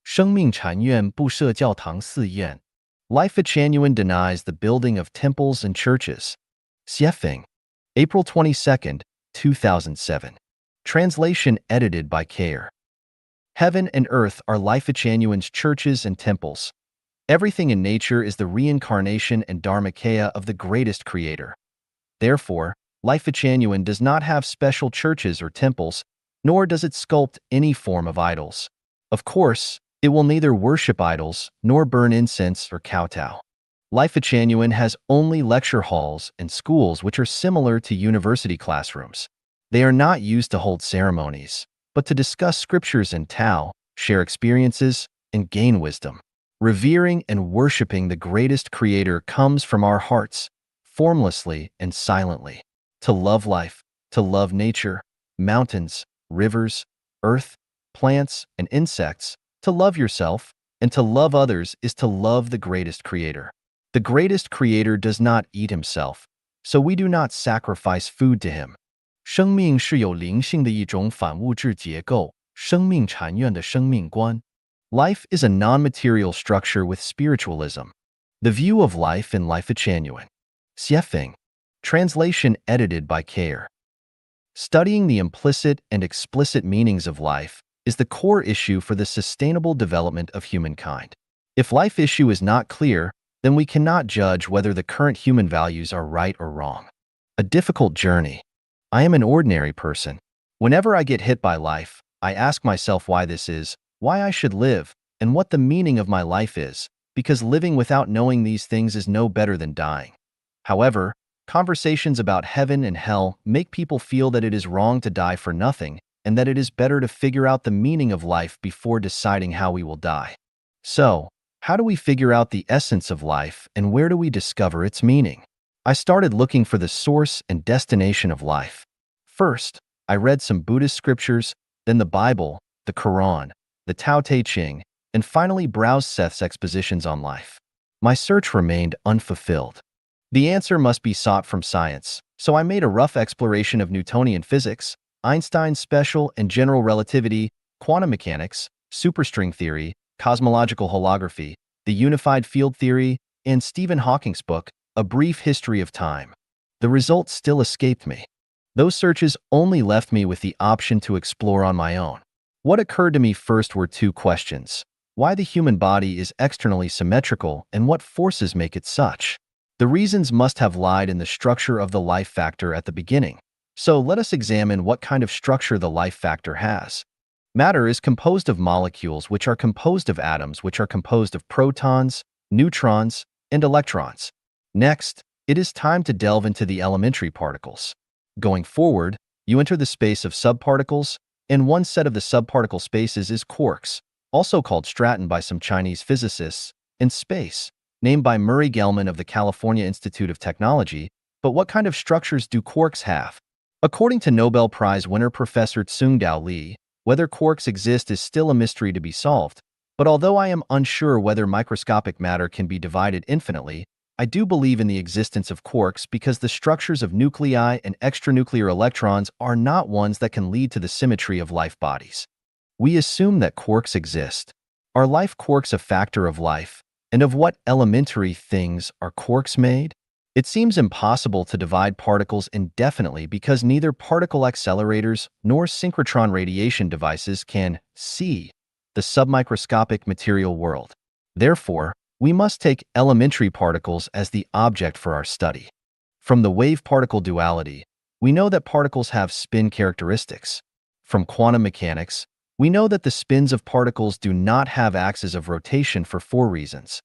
生命禅院不设教堂寺院. Lifechanyuan denies the building of temples and churches. Xiefeng. April 22, 2007. Translation edited by Care. Heaven and earth are Lifechanyuan's churches and temples. Everything in nature is the reincarnation and dharmakaya of the greatest creator. Therefore, Lifechanyuan does not have special churches or temples, nor does it sculpt any form of idols. Of course, it will neither worship idols nor burn incense or kowtow. Lifechanyuan has only lecture halls and schools which are similar to university classrooms. They are not used to hold ceremonies, but to discuss scriptures and Tao, share experiences, and gain wisdom. Revering and worshiping the greatest creator comes from our hearts, formlessly and silently. To love life, to love nature, mountains, rivers, earth, plants, and insects, to love yourself, and to love others is to love the greatest creator. The greatest creator does not eat himself, so we do not sacrifice food to him. 生命是有灵性的一种反物质结构，生命禅院的生命观. Life is a non-material structure with spiritualism. The view of life in Lifechanyuan. Xiefeng. Translation edited by Care. Studying the implicit and explicit meanings of life is the core issue for the sustainable development of humankind. If life issue is not clear, then we cannot judge whether the current human values are right or wrong. A difficult journey. I am an ordinary person. Whenever I get hit by life, I ask myself why this is, why I should live, and what the meaning of my life is, because living without knowing these things is no better than dying. However, conversations about heaven and hell make people feel that it is wrong to die for nothing, and that it is better to figure out the meaning of life before deciding how we will die. So, how do we figure out the essence of life and where do we discover its meaning? I started looking for the source and destination of life. First, I read some Buddhist scriptures, then the Bible, the Quran, the Tao Te Ching, and finally browsed Seth's expositions on life. My search remained unfulfilled. The answer must be sought from science, so I made a rough exploration of Newtonian physics, Einstein's special and general relativity, quantum mechanics, superstring theory, cosmological holography, the unified field theory, and Stephen Hawking's book, A Brief History of Time. The results still escaped me. Those searches only left me with the option to explore on my own. What occurred to me first were two questions: why the human body is externally symmetrical and what forces make it such. The reasons must have lied in the structure of the life factor at the beginning. So let us examine what kind of structure the life factor has. Matter is composed of molecules which are composed of atoms which are composed of protons, neutrons, and electrons. Next, it is time to delve into the elementary particles. Going forward, you enter the space of subparticles, and one set of the subparticle spaces is quarks, also called straton by some Chinese physicists, and space, named by Murray Gell-Mann of the California Institute of Technology. But what kind of structures do quarks have? According to Nobel Prize winner Professor Tsung-Dao Lee, whether quarks exist is still a mystery to be solved, but although I am unsure whether microscopic matter can be divided infinitely, I do believe in the existence of quarks because the structures of nuclei and extranuclear electrons are not ones that can lead to the symmetry of life bodies. We assume that quarks exist. Are life quarks a factor of life? And of what elementary things are quarks made? It seems impossible to divide particles indefinitely because neither particle accelerators nor synchrotron radiation devices can see the submicroscopic material world. Therefore, we must take elementary particles as the object for our study. From the wave-particle duality, we know that particles have spin characteristics. From quantum mechanics, we know that the spins of particles do not have axes of rotation for 4 reasons.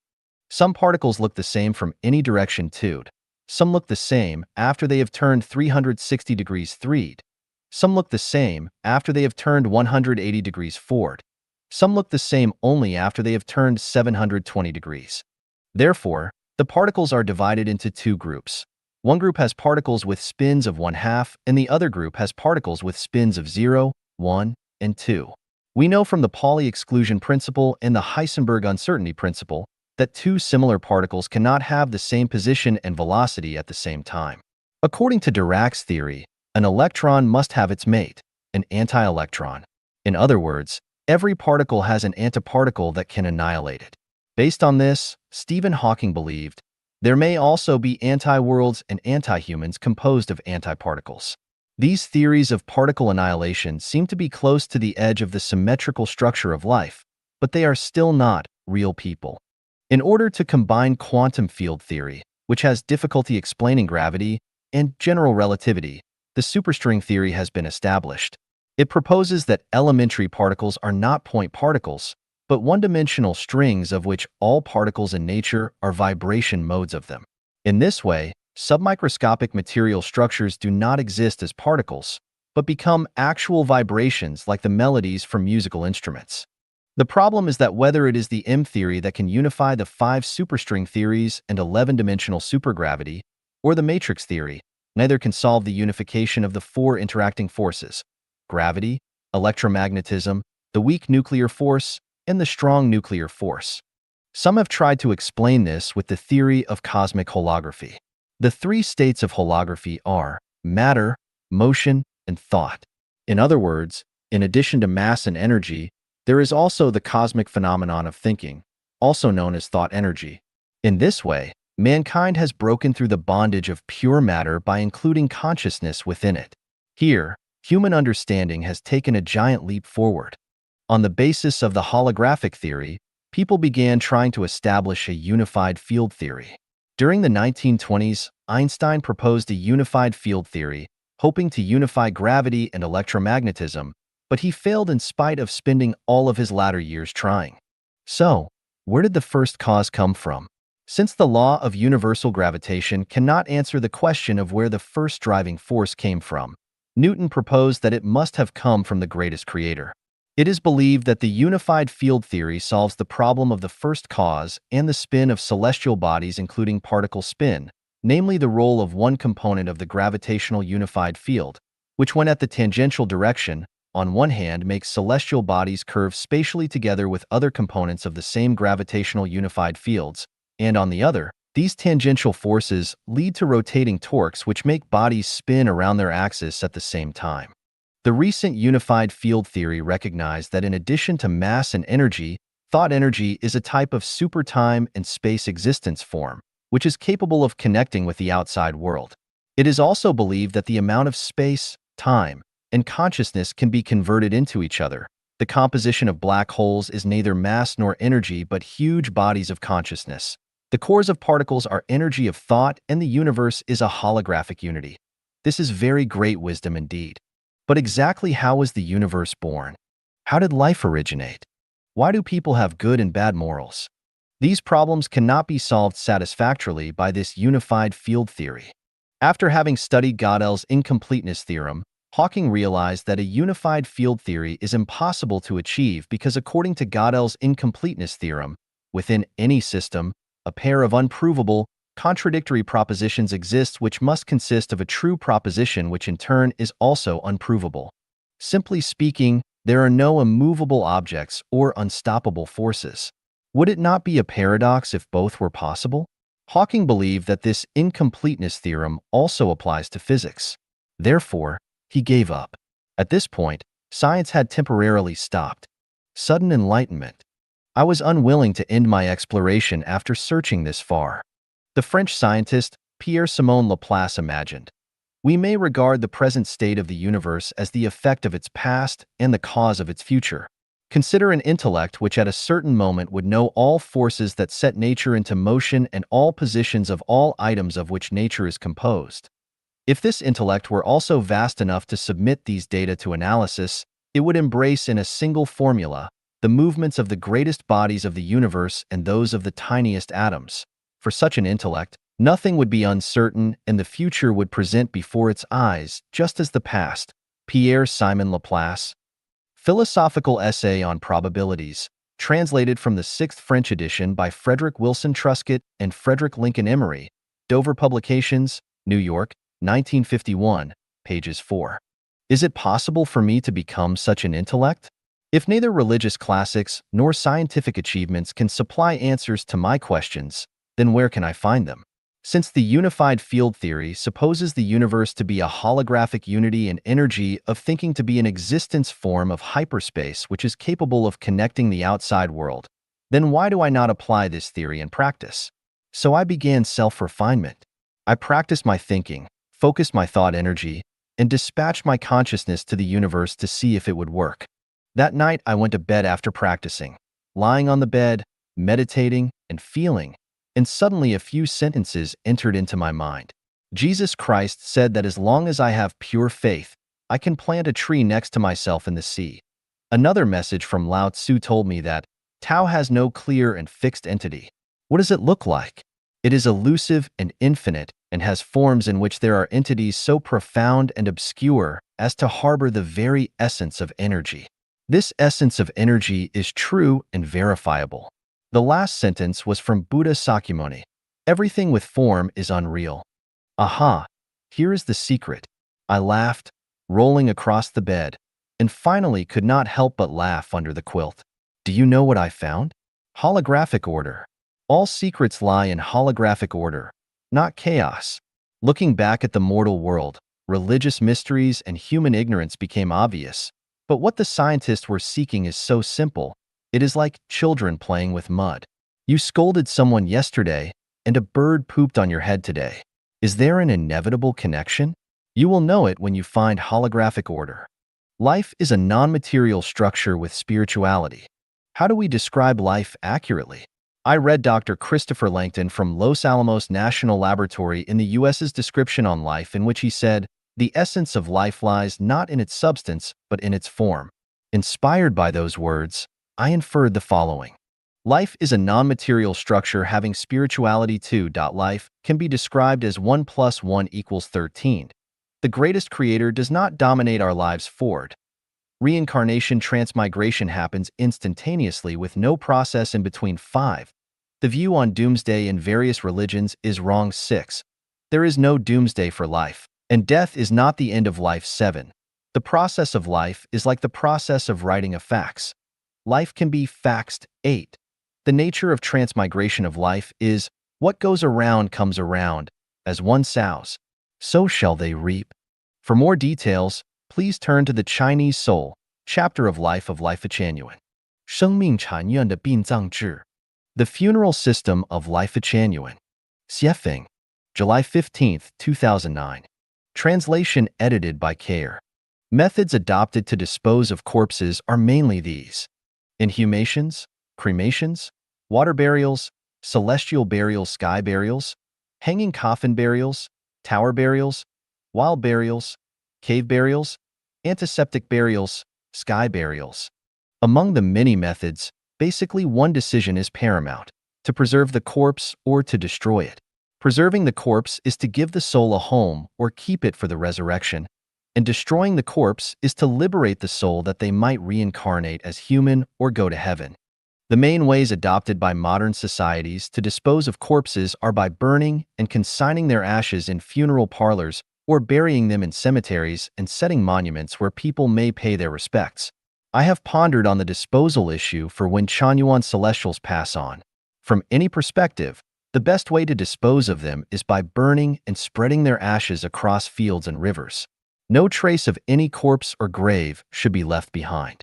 Some particles look the same from any direction towed. Some look the same after they have turned 360 degrees threed. Some look the same after they have turned 180 degrees forward. Some look the same only after they have turned 720 degrees. Therefore, the particles are divided into 2 groups. One group has particles with spins of 1/2, and the other group has particles with spins of 0, 1, and 2. We know from the Pauli exclusion principle and the Heisenberg uncertainty principle that 2 similar particles cannot have the same position and velocity at the same time. According to Dirac's theory, an electron must have its mate, an anti-electron. In other words, every particle has an antiparticle that can annihilate it. Based on this, Stephen Hawking believed there may also be anti-worlds and anti-humans composed of antiparticles. These theories of particle annihilation seem to be close to the edge of the symmetrical structure of life, but they are still not real people. In order to combine quantum field theory, which has difficulty explaining gravity, and general relativity, the superstring theory has been established. It proposes that elementary particles are not point particles, but one-dimensional strings of which all particles in nature are vibration modes of them. In this way, submicroscopic material structures do not exist as particles, but become actual vibrations like the melodies from musical instruments. The problem is that whether it is the M theory that can unify the 5 superstring theories and 11-dimensional supergravity, or the matrix theory, neither can solve the unification of the 4 interacting forces: gravity, electromagnetism, the weak nuclear force, and the strong nuclear force. Some have tried to explain this with the theory of cosmic holography. The 3 states of holography are matter, motion, and thought. In other words, in addition to mass and energy, there is also the cosmic phenomenon of thinking, also known as thought energy. In this way, mankind has broken through the bondage of pure matter by including consciousness within it. Here, human understanding has taken a giant leap forward. On the basis of the holographic theory, people began trying to establish a unified field theory. During the 1920s, Einstein proposed a unified field theory, hoping to unify gravity and electromagnetism, but he failed in spite of spending all of his latter years trying. So, where did the first cause come from? Since the law of universal gravitation cannot answer the question of where the first driving force came from, Newton proposed that it must have come from the greatest creator. It is believed that the unified field theory solves the problem of the first cause and the spin of celestial bodies, including particle spin, namely the role of one component of the gravitational unified field, which when at the tangential direction, on one hand makes celestial bodies curve spatially together with other components of the same gravitational unified fields, and on the other, these tangential forces lead to rotating torques which make bodies spin around their axis at the same time. The recent unified field theory recognized that in addition to mass and energy, thought energy is a type of super-time and space existence form, which is capable of connecting with the outside world. It is also believed that the amount of space, time, and consciousness can be converted into each other. The composition of black holes is neither mass nor energy but huge bodies of consciousness. The cores of particles are energy of thought, and the universe is a holographic unity. This is very great wisdom indeed. But exactly how was the universe born? How did life originate? Why do people have good and bad morals? These problems cannot be solved satisfactorily by this unified field theory. After having studied Gödel's incompleteness theorem, Hawking realized that a unified field theory is impossible to achieve because according to Gödel's incompleteness theorem, within any system, a pair of unprovable, contradictory propositions exist which must consist of a true proposition which in turn is also unprovable. Simply speaking, there are no immovable objects or unstoppable forces. Would it not be a paradox if both were possible? Hawking believed that this incompleteness theorem also applies to physics. Therefore, he gave up. At this point, science had temporarily stopped. Sudden enlightenment. I was unwilling to end my exploration after searching this far. The French scientist Pierre-Simon Laplace imagined, "We may regard the present state of the universe as the effect of its past and the cause of its future. Consider an intellect which at a certain moment would know all forces that set nature into motion and all positions of all items of which nature is composed. If this intellect were also vast enough to submit these data to analysis, it would embrace in a single formula the movements of the greatest bodies of the universe and those of the tiniest atoms. For such an intellect, nothing would be uncertain and the future would present before its eyes just as the past." Pierre-Simon Laplace. Philosophical Essay on Probabilities, translated from the 6th French edition by Frederick Wilson Truscott and Frederick Lincoln Emery, Dover Publications, New York, 1951, pages 4. Is it possible for me to become such an intellect? If neither religious classics nor scientific achievements can supply answers to my questions, then where can I find them? Since the unified field theory supposes the universe to be a holographic unity and energy of thinking to be an existence form of hyperspace which is capable of connecting the outside world, then why do I not apply this theory in practice? So I began self-refinement. I practiced my thinking, focused my thought energy, and dispatched my consciousness to the universe to see if it would work. That night I went to bed after practicing, lying on the bed, meditating, and feeling, and suddenly a few sentences entered into my mind. Jesus Christ said that as long as I have pure faith, I can plant a tree next to myself in the sea. Another message from Lao Tzu told me that Tao has no clear and fixed entity. What does it look like? It is elusive and infinite and has forms in which there are entities so profound and obscure as to harbor the very essence of energy. This essence of energy is true and verifiable. The last sentence was from Buddha Sakyamuni. Everything with form is unreal. Aha! Here is the secret. I laughed, rolling across the bed, and finally could not help but laugh under the quilt. Do you know what I found? Holographic order. All secrets lie in holographic order, not chaos. Looking back at the mortal world, religious mysteries and human ignorance became obvious. But what the scientists were seeking is so simple. It is like children playing with mud. You scolded someone yesterday, and a bird pooped on your head today. Is there an inevitable connection? You will know it when you find holographic order. Life is a non-material structure with spirituality. How do we describe life accurately? I read Dr. Christopher Langton from Los Alamos National Laboratory in the U.S.'s description on life, in which he said, "The essence of life lies not in its substance, but in its form." Inspired by those words, I inferred the following. Life is a non-material structure having spirituality too. Life can be described as 1 + 1 = 13. The greatest creator does not dominate our lives forward. Reincarnation transmigration happens instantaneously with no process in between. 5. The view on doomsday in various religions is wrong. 6. There is no doomsday for life, and death is not the end of life. 7. The process of life is like the process of writing a fax. Life can be faxed. 8. The nature of transmigration of life is, what goes around comes around. As one sows, so shall they reap. For more details, please turn to the Chinese Soul, chapter of Life of Lifechanyuan. 生命禅院的殡葬制. The Funeral System of Lifechanyuan. Xiefeng. July 15, 2009. Translation edited by Kayer. Methods adopted to dispose of corpses are mainly these: inhumations, cremations, water burials, celestial burials, sky burials, hanging coffin burials, tower burials, wild burials, cave burials, antiseptic burials, sky burials. Among the many methods, basically one decision is paramount: to preserve the corpse or to destroy it. Preserving the corpse is to give the soul a home or keep it for the resurrection, and destroying the corpse is to liberate the soul that they might reincarnate as human or go to heaven. The main ways adopted by modern societies to dispose of corpses are by burning and consigning their ashes in funeral parlors or burying them in cemeteries and setting monuments where people may pay their respects. I have pondered on the disposal issue for when Chanyuan celestials pass on. From any perspective, The best way to dispose of them is by burning and spreading their ashes across fields and rivers. No trace of any corpse or grave should be left behind.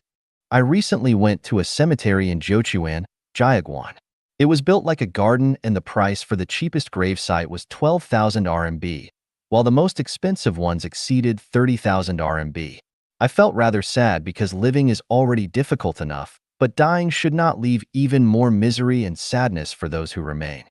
I recently went to a cemetery in Jiuquan, Jiaguan. It was built like a garden and the price for the cheapest gravesite was 12,000 RMB, while the most expensive ones exceeded 30,000 RMB. I felt rather sad because living is already difficult enough, but dying should not leave even more misery and sadness for those who remain.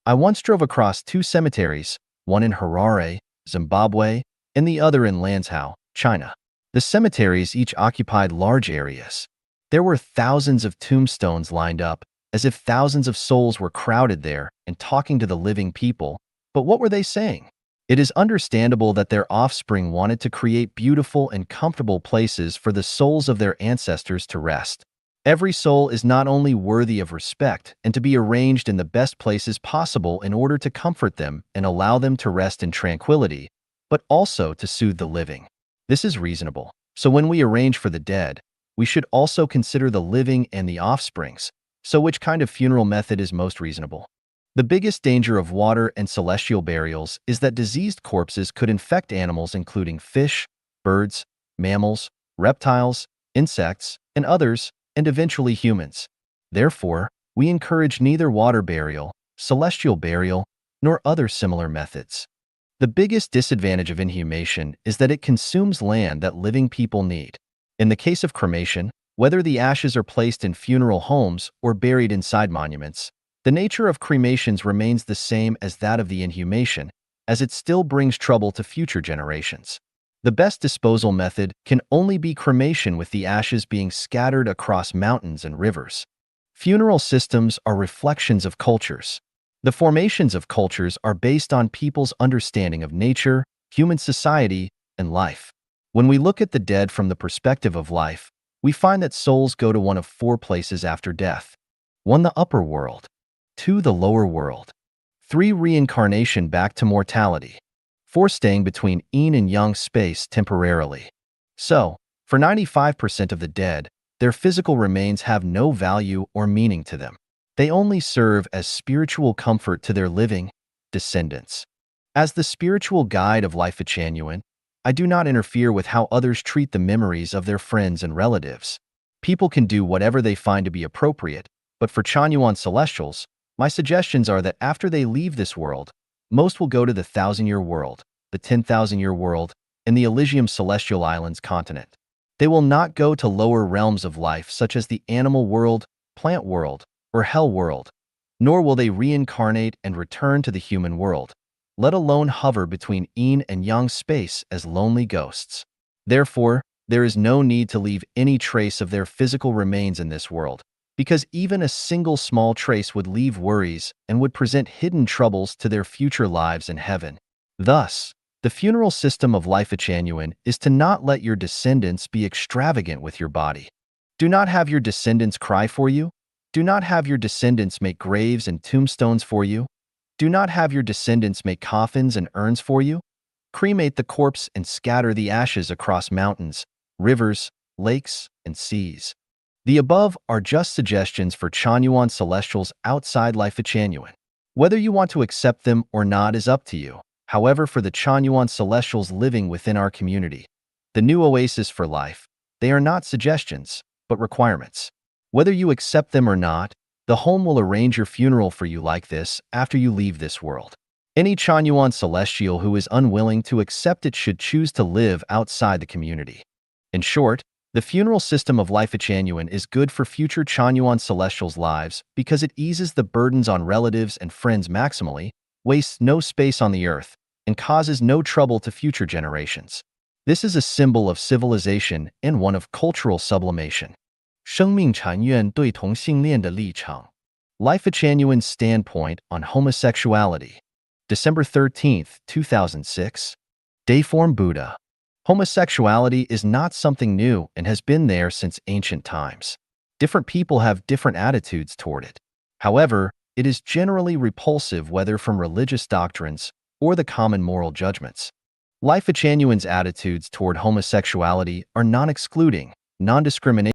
I once drove across two cemeteries, one in Harare, Zimbabwe, and the other in Lanzhou, China. The cemeteries each occupied large areas. There were thousands of tombstones lined up, as if thousands of souls were crowded there and talking to the living people. But what were they saying? It is understandable that their offspring wanted to create beautiful and comfortable places for the souls of their ancestors to rest. Every soul is not only worthy of respect and to be arranged in the best places possible in order to comfort them and allow them to rest in tranquility, but also to soothe the living. This is reasonable. So when we arrange for the dead, we should also consider the living and the offsprings. So which kind of funeral method is most reasonable? The biggest danger of water and celestial burials is that diseased corpses could infect animals including fish, birds, mammals, reptiles, insects, and others, and eventually humans. Therefore, we encourage neither water burial, celestial burial, nor other similar methods. The biggest disadvantage of inhumation is that it consumes land that living people need. In the case of cremation, whether the ashes are placed in funeral homes or buried inside monuments, the nature of cremations remains the same as that of the inhumation, as it still brings trouble to future generations. The best disposal method can only be cremation with the ashes being scattered across mountains and rivers. Funeral systems are reflections of cultures. The formations of cultures are based on people's understanding of nature, human society, and life. When we look at the dead from the perspective of life, we find that souls go to one of four places after death. 1. The upper world. 2. The lower world. 3. Reincarnation back to mortality. 4. Staying between yin and yang space temporarily. So, for 95% of the dead, their physical remains have no value or meaning to them. They only serve as spiritual comfort to their living descendants. As the spiritual guide of Lifechanyuan, I do not interfere with how others treat the memories of their friends and relatives. People can do whatever they find to be appropriate, but for Chanyuan celestials, my suggestions are that after they leave this world, most will go to the 1,000-year world, the 10,000-year world, and the Elysium Celestial Islands continent. They will not go to lower realms of life such as the animal world, plant world, or hell world, nor will they reincarnate and return to the human world, let alone hover between yin and yang space as lonely ghosts. Therefore, there is no need to leave any trace of their physical remains in this world, because even a single small trace would leave worries and would present hidden troubles to their future lives in heaven. Thus, the funeral system of Lifechanyuan is to not let your descendants be extravagant with your body. Do not have your descendants cry for you. Do not have your descendants make graves and tombstones for you. Do not have your descendants make coffins and urns for you. Cremate the corpse and scatter the ashes across mountains, rivers, lakes, and seas. The above are just suggestions for Chanyuan celestials outside Lifechanyuan. Whether you want to accept them or not is up to you. However, for the Chanyuan celestials living within our community, the new oasis for life, they are not suggestions, but requirements. Whether you accept them or not, the home will arrange your funeral for you like this after you leave this world. Any Chanyuan celestial who is unwilling to accept it should choose to live outside the community. In short, the funeral system of Lifechanyuan is good for future Chanyuan celestials' lives because it eases the burdens on relatives and friends maximally, wastes no space on the earth, and causes no trouble to future generations. This is a symbol of civilization and one of cultural sublimation. 生命禅院对同性恋的立场 Lifechanyuan's standpoint on homosexuality. December 13, 2006. Deiform Buddha. Homosexuality is not something new and has been there since ancient times. Different people have different attitudes toward it. However, it is generally repulsive whether from religious doctrines or the common moral judgments. Lifechanyuan's attitudes toward homosexuality are non-excluding, non-discriminating,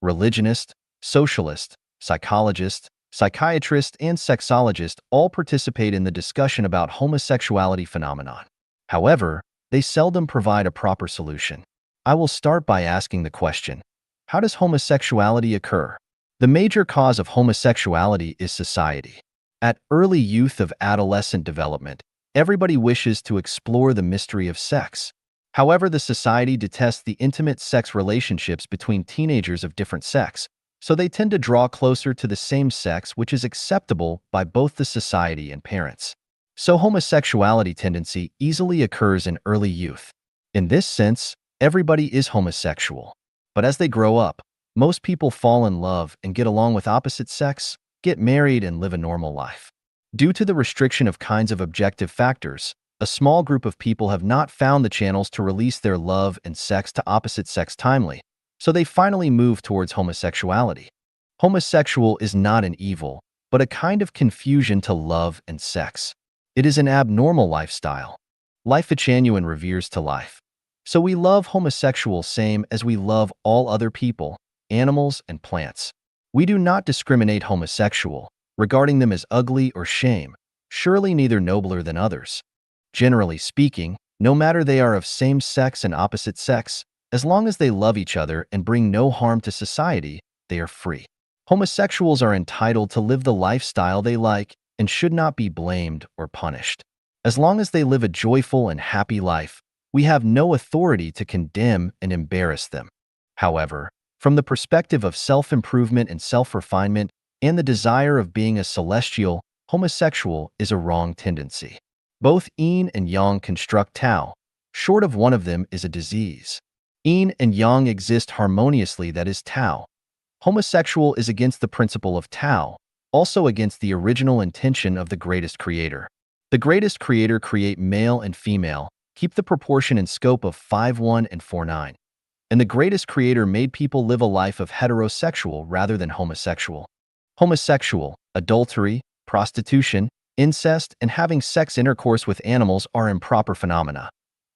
religionist, socialist, psychologist, Psychiatrists and sexologists all participate in the discussion about homosexuality phenomenon. However, they seldom provide a proper solution. I will start by asking the question, how does homosexuality occur? The major cause of homosexuality is society. At early youth of adolescent development, everybody wishes to explore the mystery of sex. However, the society detests the intimate sex relationships between teenagers of different sex, so they tend to draw closer to the same sex, which is acceptable by both the society and parents. So homosexuality tendency easily occurs in early youth. In this sense, everybody is homosexual. But as they grow up, most people fall in love and get along with opposite sex, get married, and live a normal life. Due to the restriction of kinds of objective factors, a small group of people have not found the channels to release their love and sex to opposite sex timely, so they finally move towards homosexuality. Homosexual is not an evil, but a kind of confusion to love and sex. It is an abnormal lifestyle. Lifechanyuan reveres to life. So we love homosexuals same as we love all other people, animals, and plants. We do not discriminate homosexual, regarding them as ugly or shame, surely neither nobler than others. Generally speaking, no matter they are of same sex and opposite sex, as long as they love each other and bring no harm to society, they are free. Homosexuals are entitled to live the lifestyle they like and should not be blamed or punished. As long as they live a joyful and happy life, we have no authority to condemn and embarrass them. However, from the perspective of self-improvement and self-refinement and the desire of being a celestial, homosexual is a wrong tendency. Both yin and yang construct Tao. Short of one of them is a disease. Yin and yang exist harmoniously, that is Tao. Homosexual is against the principle of Tao, also against the original intention of the greatest creator. The greatest creator create male and female, keep the proportion and scope of 5:1 and 4:9. And the greatest creator made people live a life of heterosexual rather than homosexual. Homosexual, adultery, prostitution, incest, and having sex intercourse with animals are improper phenomena.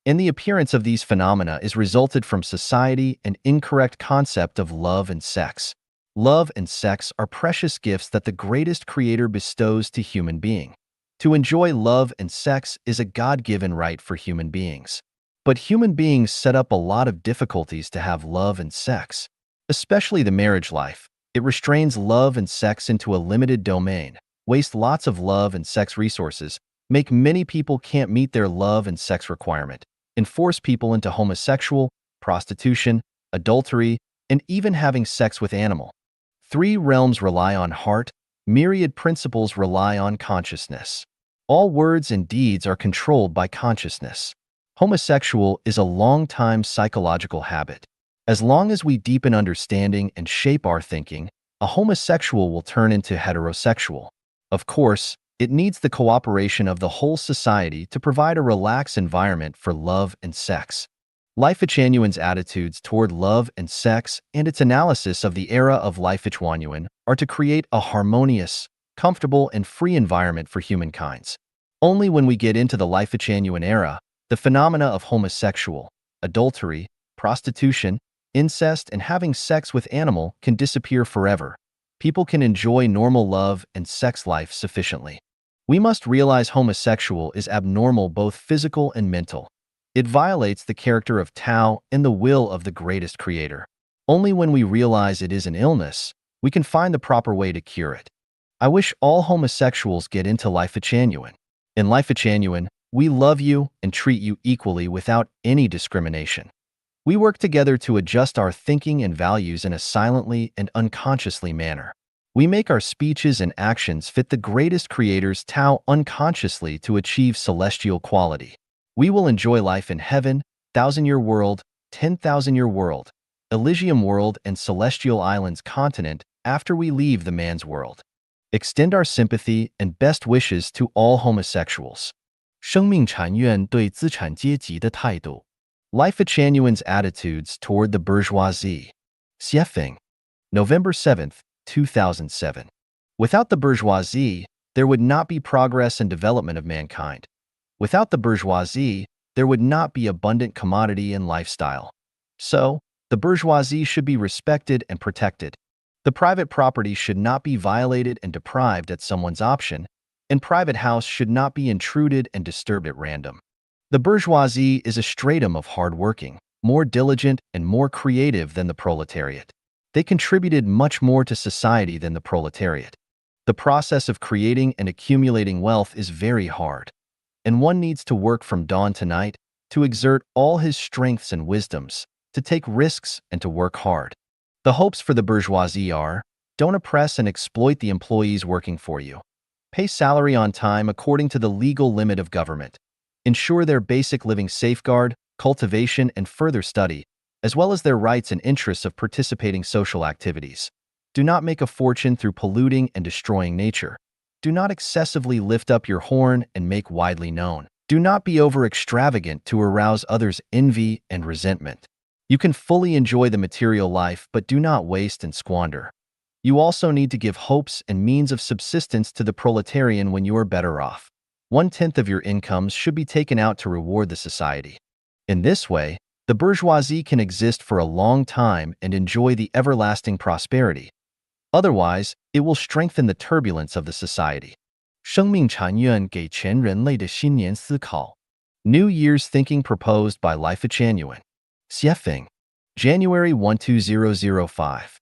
And the appearance of these phenomena is resulted from society and incorrect concept of love and sex. Love and sex are precious gifts that the greatest creator bestows to human being. To enjoy love and sex is a God-given right for human beings. But human beings set up a lot of difficulties to have love and sex, especially the marriage life. It restrains love and sex into a limited domain, wastes lots of love and sex resources, make many people can't meet their love and sex requirement, and force people into homosexual, prostitution, adultery, and even having sex with animal. Three realms rely on heart, myriad principles rely on consciousness. All words and deeds are controlled by consciousness. Homosexual is a long-time psychological habit. As long as we deepen understanding and shape our thinking, a homosexual will turn into heterosexual. Of course, it needs the cooperation of the whole society to provide a relaxed environment for love and sex. Lifechanyuan's attitudes toward love and sex and its analysis of the era of Lifechanyuan are to create a harmonious, comfortable, and free environment for humankind. Only when we get into the Lifechanyuan era, the phenomena of homosexual, adultery, prostitution, incest, and having sex with animal can disappear forever. People can enjoy normal love and sex life sufficiently. We must realize homosexual is abnormal, both physical and mental. It violates the character of Tao and the will of the greatest creator. Only when we realize it is an illness, we can find the proper way to cure it. I wish all homosexuals get into Lifechanyuan. In Lifechanyuan, we love you and treat you equally without any discrimination. We work together to adjust our thinking and values in a silently and unconsciously manner. We make our speeches and actions fit the greatest creator's Tao unconsciously to achieve celestial quality. We will enjoy life in heaven, 1,000-year world, 10,000-year world, Elysium world, and celestial islands continent after we leave the man's world. Extend our sympathy and best wishes to all homosexuals. 生命禅院对资产阶级的态度 Lifechanyuan's attitudes toward the bourgeoisie. Xiefeng. November 7th, 2007. Without the bourgeoisie, there would not be progress and development of mankind. Without the bourgeoisie, there would not be abundant commodity and lifestyle. So, the bourgeoisie should be respected and protected. The private property should not be violated and deprived at someone's option, and private house should not be intruded and disturbed at random. The bourgeoisie is a stratum of hard-working, more diligent, and more creative than the proletariat. They contributed much more to society than the proletariat. The process of creating and accumulating wealth is very hard, and one needs to work from dawn to night, to exert all his strengths and wisdoms, to take risks and to work hard. The hopes for the bourgeoisie are, don't oppress and exploit the employees working for you. Pay salary on time according to the legal limit of government. Ensure their basic living safeguard, cultivation, and further study, as well as their rights and interests of participating social activities. Do not make a fortune through polluting and destroying nature. Do not excessively lift up your horn and make widely known. Do not be over-extravagant to arouse others' envy and resentment. You can fully enjoy the material life, but do not waste and squander. You also need to give hopes and means of subsistence to the proletarian when you are better off. 1/10 of your incomes should be taken out to reward the society. In this way, the bourgeoisie can exist for a long time and enjoy the everlasting prosperity. Otherwise, it will strengthen the turbulence of the society. 生命禅院给全人类的新年思考. New Year's Thinking proposed by Lifechanyuan. Xiefeng. January 12005.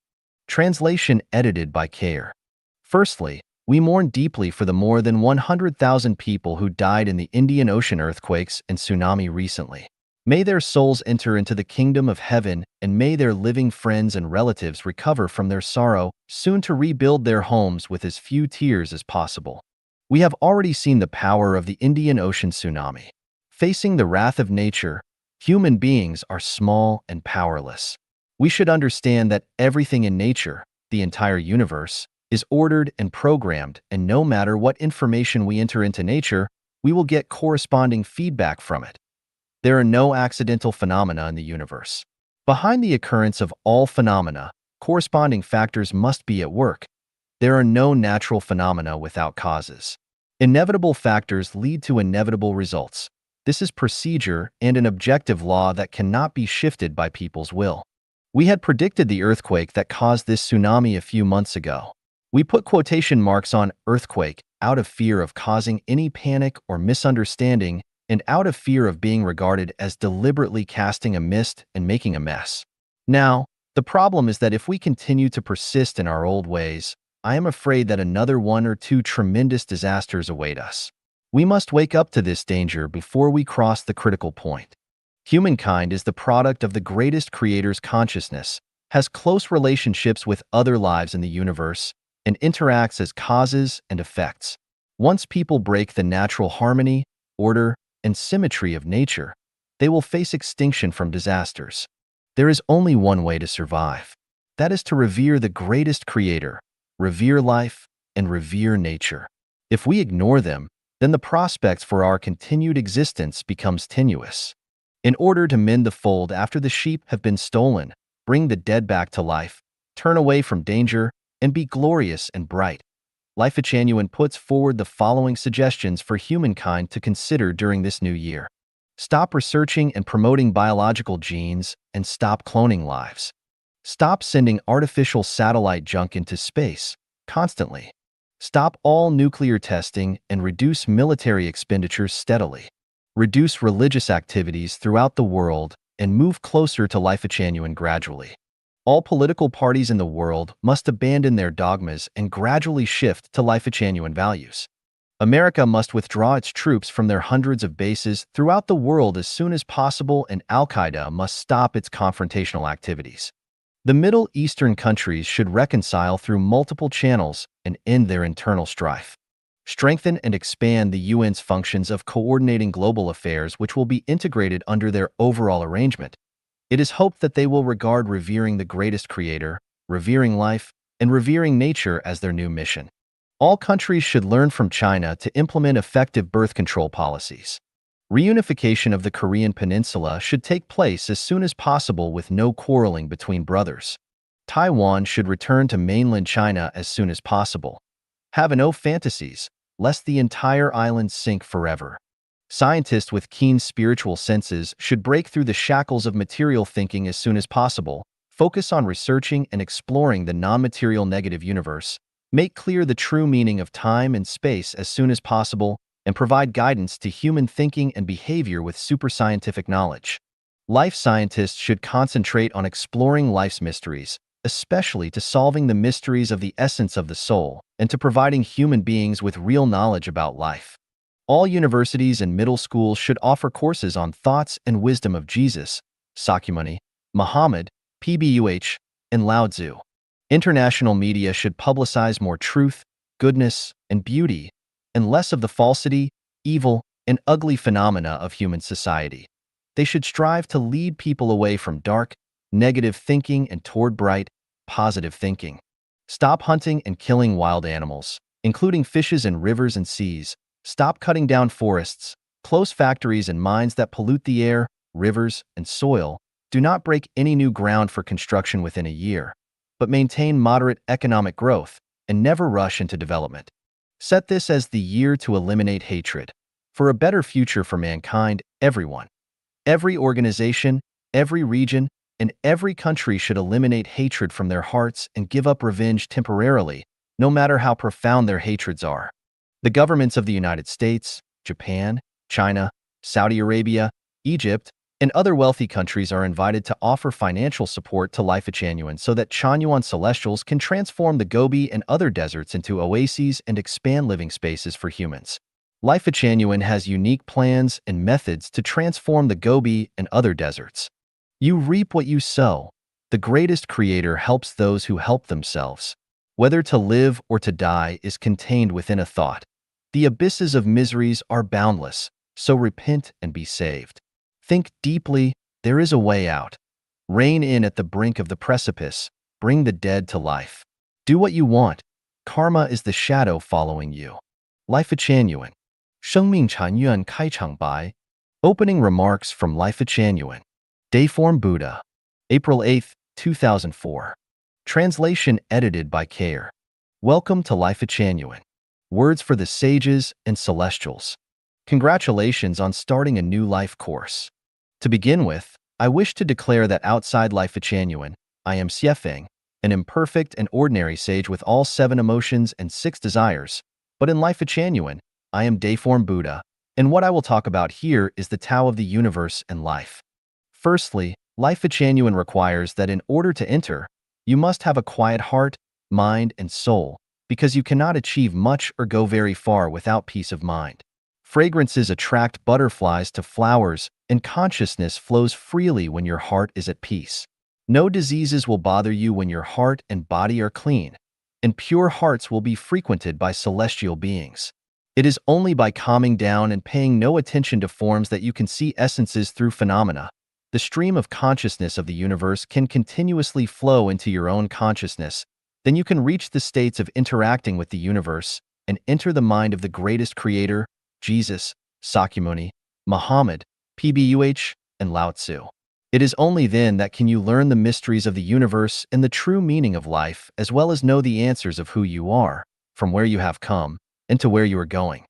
Translation edited by Care. Firstly, we mourn deeply for the more than 100,000 people who died in the Indian Ocean earthquakes and tsunami recently. May their souls enter into the kingdom of heaven, and may their living friends and relatives recover from their sorrow, soon to rebuild their homes with as few tears as possible. We have already seen the power of the Indian Ocean tsunami. Facing the wrath of nature, human beings are small and powerless. We should understand that everything in nature, the entire universe, is ordered and programmed, and no matter what information we enter into nature, we will get corresponding feedback from it. There are no accidental phenomena in the universe. Behind the occurrence of all phenomena, corresponding factors must be at work. There are no natural phenomena without causes. Inevitable factors lead to inevitable results. This is procedure and an objective law that cannot be shifted by people's will. We had predicted the earthquake that caused this tsunami a few months ago. We put quotation marks on earthquake out of fear of causing any panic or misunderstanding, and out of fear of being regarded as deliberately casting a mist and making a mess. Now, the problem is that if we continue to persist in our old ways, I am afraid that another 1 or 2 tremendous disasters await us. We must wake up to this danger before we cross the critical point. Humankind is the product of the greatest creator's consciousness, has close relationships with other lives in the universe, and interacts as causes and effects. Once people break the natural harmony, order, and symmetry of nature, they will face extinction from disasters. There is only one way to survive. That is to revere the greatest creator, revere life, and revere nature. If we ignore them, then the prospects for our continued existence becomes tenuous. In order to mend the fold after the sheep have been stolen, bring the dead back to life, turn away from danger, and be glorious and bright, Lifechanyuan puts forward the following suggestions for humankind to consider during this new year. Stop researching and promoting biological genes, and stop cloning lives. Stop sending artificial satellite junk into space constantly. Stop all nuclear testing and reduce military expenditures steadily. Reduce religious activities throughout the world and move closer to Lifechanyuan gradually. All political parties in the world must abandon their dogmas and gradually shift to Lifechanyuan values. America must withdraw its troops from their hundreds of bases throughout the world as soon as possible, and Al-Qaeda must stop its confrontational activities. The Middle Eastern countries should reconcile through multiple channels and end their internal strife. Strengthen and expand the UN's functions of coordinating global affairs, which will be integrated under their overall arrangement. It is hoped that they will regard revering the greatest creator, revering life, and revering nature as their new mission. All countries should learn from China to implement effective birth control policies. Reunification of the Korean Peninsula should take place as soon as possible with no quarreling between brothers. Taiwan should return to mainland China as soon as possible. Have no fantasies, lest the entire island sink forever. Scientists with keen spiritual senses should break through the shackles of material thinking as soon as possible, Focus on researching and exploring the non-material negative universe. Make clear the true meaning of time and space as soon as possible, and provide guidance to human thinking and behavior with superscientific knowledge. Life scientists should concentrate on exploring life's mysteries, especially to solving the mysteries of the essence of the soul and to providing human beings with real knowledge about life. All universities and middle schools should offer courses on thoughts and wisdom of Jesus, Sakyamuni, Muhammad, PBUH, and Lao Tzu. International media should publicize more truth, goodness, and beauty, and less of the falsity, evil, and ugly phenomena of human society. They should strive to lead people away from dark, negative thinking and toward bright, positive thinking. Stop hunting and killing wild animals, including fishes in rivers and seas. Stop cutting down forests, close factories and mines that pollute the air, rivers, and soil. Do not break any new ground for construction within a year, but maintain moderate economic growth and never rush into development. Set this as the year to eliminate hatred, for a better future for mankind, everyone. Every organization, every region, and every country should eliminate hatred from their hearts and give up revenge temporarily, no matter how profound their hatreds are. The governments of the United States, Japan, China, Saudi Arabia, Egypt, and other wealthy countries are invited to offer financial support to Lifechanyuan so that Chanyuan celestials can transform the Gobi and other deserts into oases and expand living spaces for humans. Lifechanyuan has unique plans and methods to transform the Gobi and other deserts. You reap what you sow. The greatest creator helps those who help themselves. Whether to live or to die is contained within a thought. The abysses of miseries are boundless, so repent and be saved. Think deeply, there is a way out. Rein in at the brink of the precipice, bring the dead to life. Do what you want. Karma is the shadow following you. Lifechanyuan. 生命禅院开场白 Opening remarks from Lifechanyuan. Dayform Buddha. April 8, 2004. Translation edited by Kair. Welcome to Lifechanyuan. Words for the sages and celestials. Congratulations on starting a new life course. To begin with, I wish to declare that outside Lifechanyuan, I am Xiefeng, an imperfect and ordinary sage with all 7 emotions and 6 desires, but in Lifechanyuan, I am Dayform Buddha, and what I will talk about here is the Tao of the universe and life. Firstly, Lifechanyuan requires that in order to enter, you must have a quiet heart, mind, and soul, because you cannot achieve much or go very far without peace of mind. Fragrances attract butterflies to flowers, and consciousness flows freely when your heart is at peace. No diseases will bother you when your heart and body are clean, and pure hearts will be frequented by celestial beings. It is only by calming down and paying no attention to forms that you can see essences through phenomena. The stream of consciousness of the universe can continuously flow into your own consciousness. Then you can reach the states of interacting with the universe and enter the mind of the greatest creator, Jesus, Sakyamuni, Muhammad, PBUH, and Lao Tzu. It is only then that can you learn the mysteries of the universe and the true meaning of life, as well as know the answers of who you are, from where you have come, and to where you are going.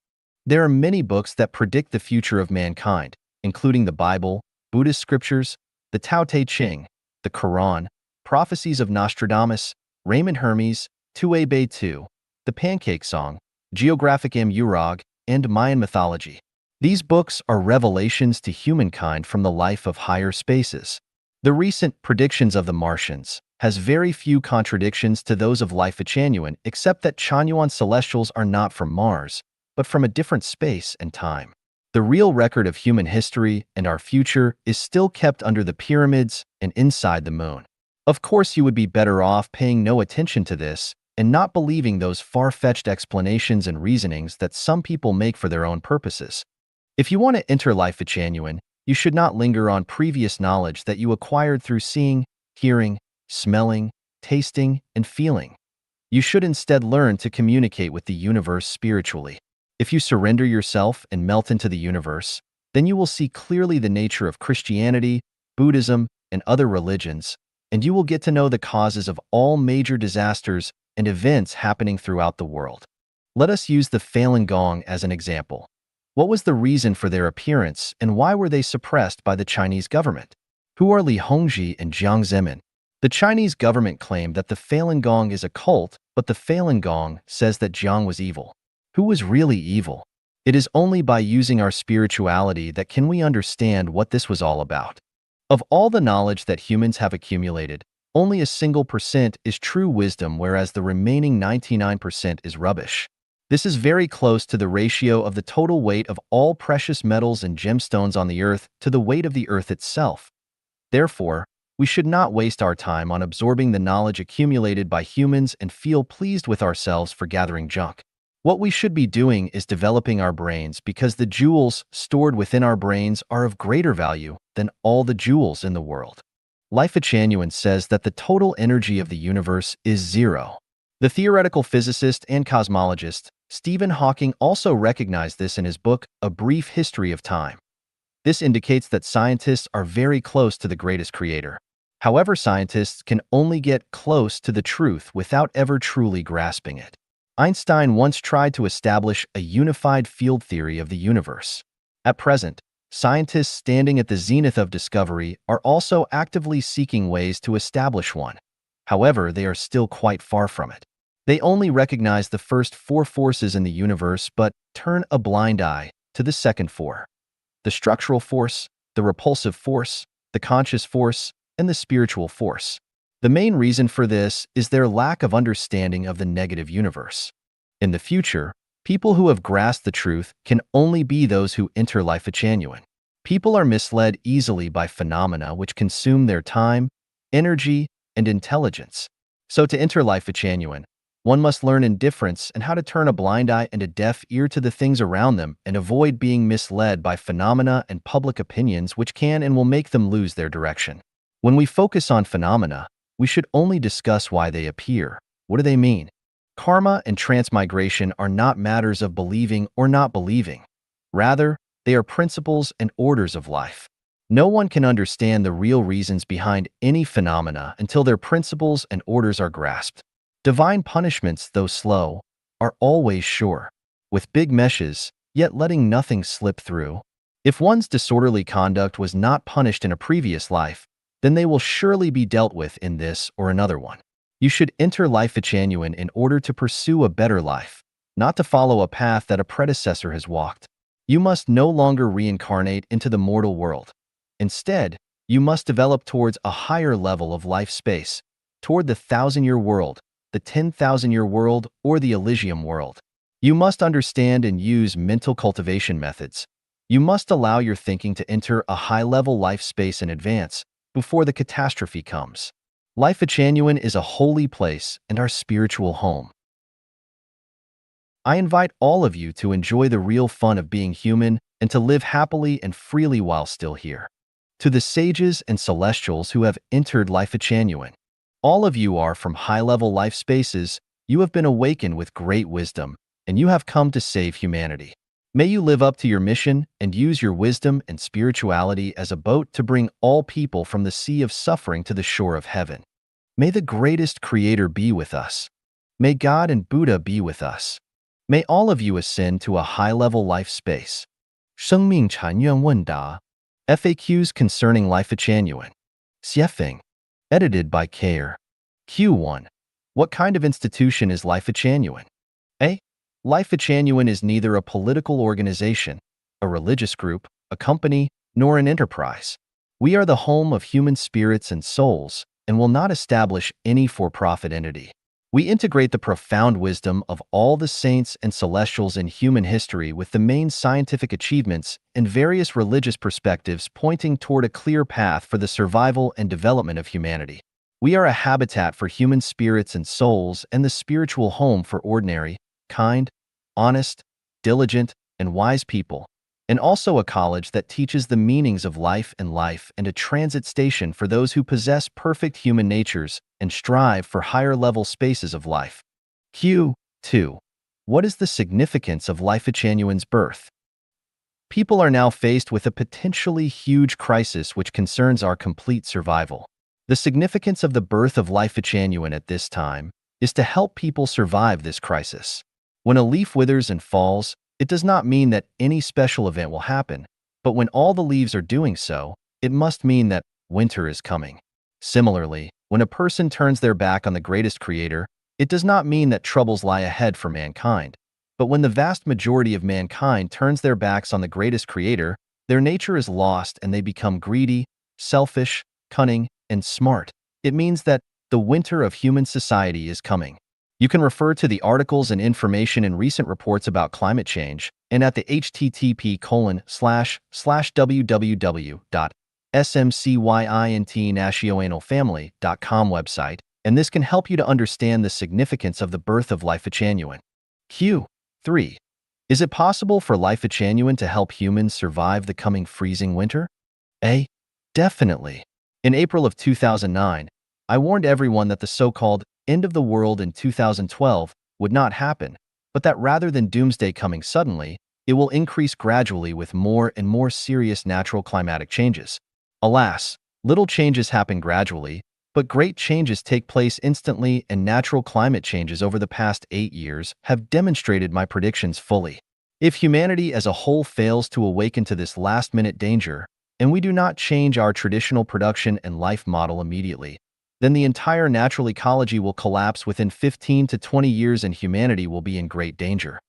There are many books that predict the future of mankind, including the Bible, Buddhist scriptures, the Tao Te Ching, the Quran, prophecies of Nostradamus, Raymond Hermes, Tue Bei Tu, the Pancake Song, Geographic M. Urag, and Mayan mythology. These books are revelations to humankind from the life of higher spaces. The recent predictions of the Martians has very few contradictions to those of Lifechanyuan, except that Chanyuan celestials are not from Mars, but from a different space and time. The real record of human history and our future is still kept under the pyramids and inside the moon. Of course, you would be better off paying no attention to this and not believing those far-fetched explanations and reasonings that some people make for their own purposes. If you want to enter Lifechanyuan, you should not linger on previous knowledge that you acquired through seeing, hearing, smelling, tasting, and feeling. You should instead learn to communicate with the universe spiritually. If you surrender yourself and melt into the universe, then you will see clearly the nature of Christianity, Buddhism, and other religions, and you will get to know the causes of all major disasters and events happening throughout the world. Let us use the Falun Gong as an example. What was the reason for their appearance, and why were they suppressed by the Chinese government? Who are Li Hongzhi and Jiang Zemin? The Chinese government claimed that the Falun Gong is a cult, but the Falun Gong says that Jiang was evil. Who was really evil? It is only by using our spirituality that can we understand what this was all about. Of all the knowledge that humans have accumulated, only a single percent is true wisdom, whereas the remaining 99% is rubbish. This is very close to the ratio of the total weight of all precious metals and gemstones on the earth to the weight of the earth itself. Therefore, we should not waste our time on absorbing the knowledge accumulated by humans and feel pleased with ourselves for gathering junk. What we should be doing is developing our brains, because the jewels stored within our brains are of greater value than all the jewels in the world. Lifechanyuan says that the total energy of the universe is zero. The theoretical physicist and cosmologist Stephen Hawking also recognized this in his book, A Brief History of Time. This indicates that scientists are very close to the greatest creator. However, scientists can only get close to the truth without ever truly grasping it. Einstein once tried to establish a unified field theory of the universe. At present, scientists standing at the zenith of discovery are also actively seeking ways to establish one. However, they are still quite far from it. They only recognize the first four forces in the universe but turn a blind eye to the second four: the structural force, the repulsive force, the conscious force, and the spiritual force. The main reason for this is their lack of understanding of the negative universe. In the future, people who have grasped the truth can only be those who enter Lifechanyuan. People are misled easily by phenomena which consume their time, energy, and intelligence. So to enter Lifechanyuan, one must learn indifference and how to turn a blind eye and a deaf ear to the things around them and avoid being misled by phenomena and public opinions which can and will make them lose their direction. When we focus on phenomena, we should only discuss why they appear. What do they mean? Karma and transmigration are not matters of believing or not believing. Rather, they are principles and orders of life. No one can understand the real reasons behind any phenomena until their principles and orders are grasped. Divine punishments, though slow, are always sure, with big meshes, yet letting nothing slip through. If one's disorderly conduct was not punished in a previous life, then they will surely be dealt with in this or another one. You should enter Lifechanyuan in order to pursue a better life, not to follow a path that a predecessor has walked. You must no longer reincarnate into the mortal world. Instead, you must develop towards a higher level of life space, toward the 1,000-year world, the 10,000-year world, or the Elysium world. You must understand and use mental cultivation methods. You must allow your thinking to enter a high-level life space in advance, before the catastrophe comes. Lifechanyuan is a holy place and our spiritual home. I invite all of you to enjoy the real fun of being human and to live happily and freely while still here. To the sages and celestials who have entered Lifechanyuan, all of you are from high-level life spaces. You have been awakened with great wisdom, and you have come to save humanity. May you live up to your mission and use your wisdom and spirituality as a boat to bring all people from the sea of suffering to the shore of heaven. May the greatest creator be with us. May God and Buddha be with us. May all of you ascend to a high-level life space. 生命禅院问答 FAQs concerning Lifechanyuan. Xiefeng. Edited by Kair. Q1. What kind of institution is Lifechanyuan? A. Lifechanyuan is neither a political organization, a religious group, a company, nor an enterprise. We are the home of human spirits and souls, and will not establish any for-profit entity. We integrate the profound wisdom of all the saints and celestials in human history with the main scientific achievements and various religious perspectives pointing toward a clear path for the survival and development of humanity. We are a habitat for human spirits and souls and the spiritual home for ordinary, kind, honest, diligent, and wise people, and also a college that teaches the meanings of life and a transit station for those who possess perfect human natures and strive for higher-level spaces of life. Q2. What is the significance of Lifechanyuan's birth? People are now faced with a potentially huge crisis which concerns our complete survival. The significance of the birth of Lifechanyuan at this time is to help people survive this crisis. When a leaf withers and falls, it does not mean that any special event will happen, but when all the leaves are doing so, it must mean that winter is coming. Similarly, When a person turns their back on the greatest creator, it does not mean that troubles lie ahead for mankind. But when the vast majority of mankind turns their backs on the greatest creator, their nature is lost and they become greedy, selfish, cunning, and smart. It means that the winter of human society is coming. You can refer to the articles and information in recent reports about climate change and at the http://www.smcyintnationalfamily.com website, and this can help you to understand the significance of the birth of Lifechanyuan. Q3. Is it possible for Lifechanyuan to help humans survive the coming freezing winter? A. Definitely. In April of 2009, I warned everyone that the so-called end of the world in 2012 would not happen, but that rather than doomsday coming suddenly, it will increase gradually with more and more serious natural climatic changes. Alas, little changes happen gradually, but great changes take place instantly, and natural climate changes over the past 8 years have demonstrated my predictions fully. If humanity as a whole fails to awaken to this last-minute danger, and we do not change our traditional production and life model immediately, then the entire natural ecology will collapse within 15 to 20 years and humanity will be in great danger.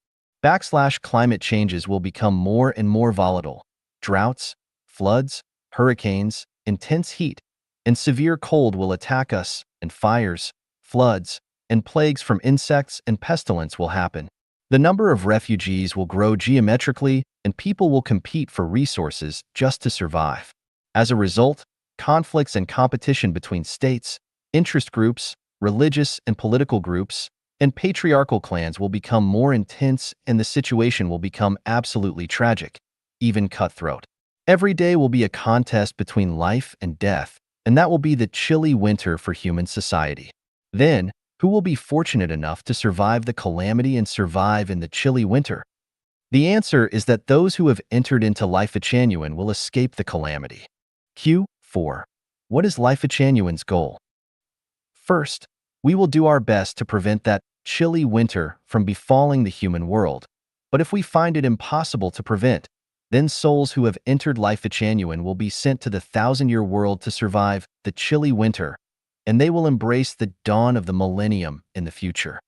Climate changes will become more and more volatile. Droughts, floods, hurricanes, intense heat, and severe cold will attack us, and fires, floods, and plagues from insects and pestilence will happen. The number of refugees will grow geometrically, and people will compete for resources just to survive. As a result, conflicts and competition between states, interest groups, religious and political groups, and patriarchal clans will become more intense, and the situation will become absolutely tragic, even cutthroat. Every day will be a contest between life and death, and that will be the chilly winter for human society. Then, who will be fortunate enough to survive the calamity and survive in the chilly winter? The answer is that those who have entered into Lifechanyuan will escape the calamity. Q4. What is Lifechanyuan's goal? First, we will do our best to prevent that chilly winter from befalling the human world. But if we find it impossible to prevent, then souls who have entered Lifechanyuan will be sent to the 1,000-year world to survive the chilly winter, and they will embrace the dawn of the millennium in the future.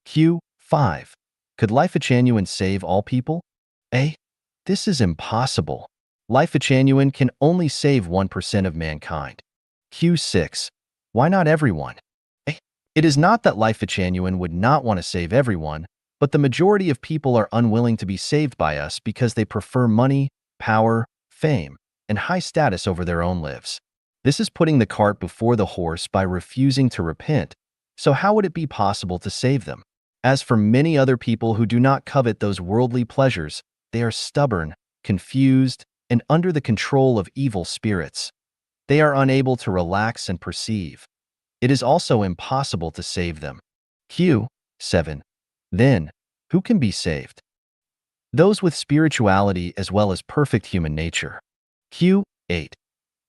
Q5. Could Lifechanyuan save all people? A. This is impossible. Lifechanyuan can only save 1% of mankind. Q6. Why not everyone? A. It is not that Lifechanyuan would not want to save everyone, but the majority of people are unwilling to be saved by us because they prefer money, power, fame, and high status over their own lives. This is putting the cart before the horse by refusing to repent, so how would it be possible to save them? As for many other people who do not covet those worldly pleasures, they are stubborn, confused, and under the control of evil spirits. They are unable to relax and perceive. It is also impossible to save them. Q7. Then, who can be saved? Those with spirituality as well as perfect human nature. Q8.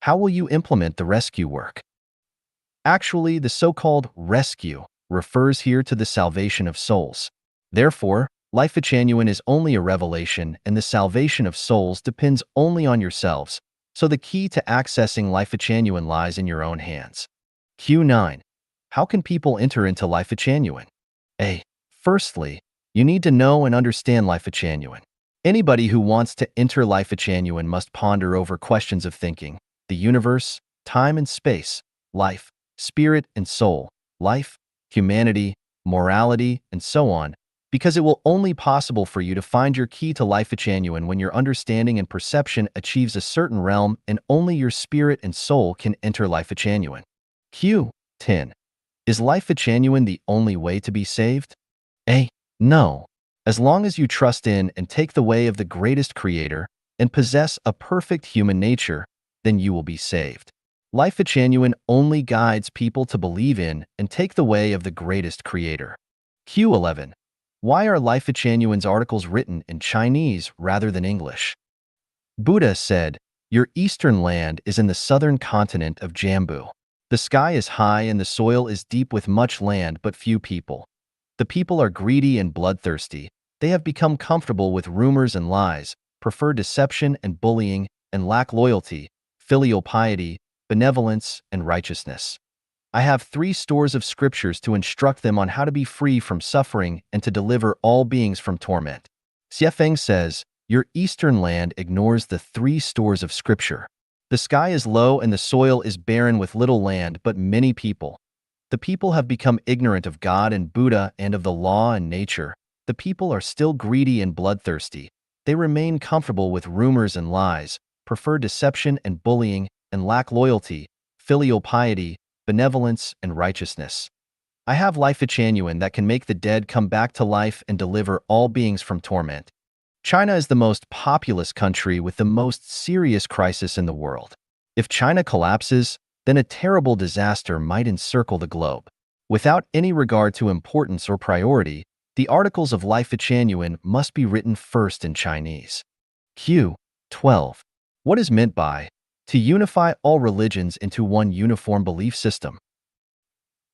How will you implement the rescue work? Actually, the so-called rescue refers here to the salvation of souls. Therefore, Lifechanyuan is only a revelation, and the salvation of souls depends only on yourselves, so the key to accessing Lifechanyuan lies in your own hands. Q9. How can people enter into Lifechanyuan? A. Firstly, you need to know and understand Lifechanyuan. Anybody who wants to enter Lifechanyuan must ponder over questions of thinking, the universe, time and space, life, spirit and soul, life, humanity, morality, and so on, because it will only possible for you to find your key to Lifechanyuan when your understanding and perception achieves a certain realm, and only your spirit and soul can enter Lifechanyuan. Q10. Is Lifechanyuan the only way to be saved? A. No. As long as you trust in and take the way of the greatest creator and possess a perfect human nature, then you will be saved. Lifechanyuan only guides people to believe in and take the way of the greatest creator. Q11. Why are Lifechanyuan's articles written in Chinese rather than English? Buddha said, "Your eastern land is in the southern continent of Jambu. The sky is high and the soil is deep with much land but few people. The people are greedy and bloodthirsty. They have become comfortable with rumors and lies, prefer deception and bullying, and lack loyalty, filial piety, benevolence, and righteousness. I have 3 stores of scriptures to instruct them on how to be free from suffering and to deliver all beings from torment. Xiefeng says, your eastern land ignores the 3 stores of scripture. The sky is low and the soil is barren with little land but many people. The people have become ignorant of God and Buddha and of the law and nature. The people are still greedy and bloodthirsty. They remain comfortable with rumors and lies, prefer deception and bullying, and lack loyalty, filial piety, benevolence, and righteousness. I have Lifechanyuan that can make the dead come back to life and deliver all beings from torment. China is the most populous country with the most serious crisis in the world. If China collapses, then a terrible disaster might encircle the globe. Without any regard to importance or priority, the articles of Lifechanyuan must be written first in Chinese. Q. 12. What is meant by to unify all religions into one uniform belief system?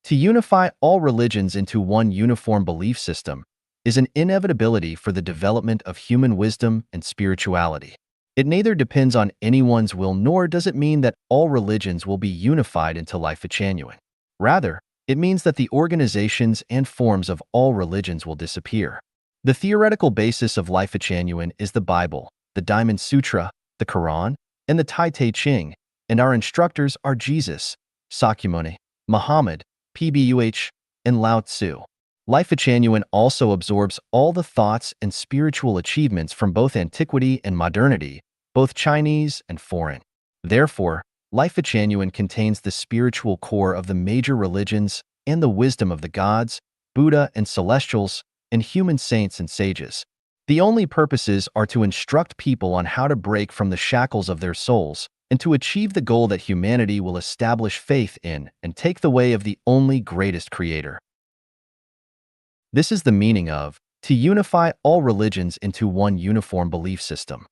To unify all religions into one uniform belief system is an inevitability for the development of human wisdom and spirituality. It neither depends on anyone's will nor does it mean that all religions will be unified into Lifechanyuan. Rather, it means that the organizations and forms of all religions will disappear. The theoretical basis of Lifechanyuan is the Bible, the Diamond Sutra, the Quran, and the Tai Te Ching, and our instructors are Jesus, Sakyamuni, Muhammad, Pbuh, and Lao Tzu. Lifechanyuan also absorbs all the thoughts and spiritual achievements from both antiquity and modernity, both Chinese and foreign. Therefore, Lifechanyuan contains the spiritual core of the major religions and the wisdom of the gods, Buddha and celestials, and human saints and sages. The only purposes are to instruct people on how to break from the shackles of their souls and to achieve the goal that humanity will establish faith in and take the way of the only greatest creator. This is the meaning of to unify all religions into one uniform belief system.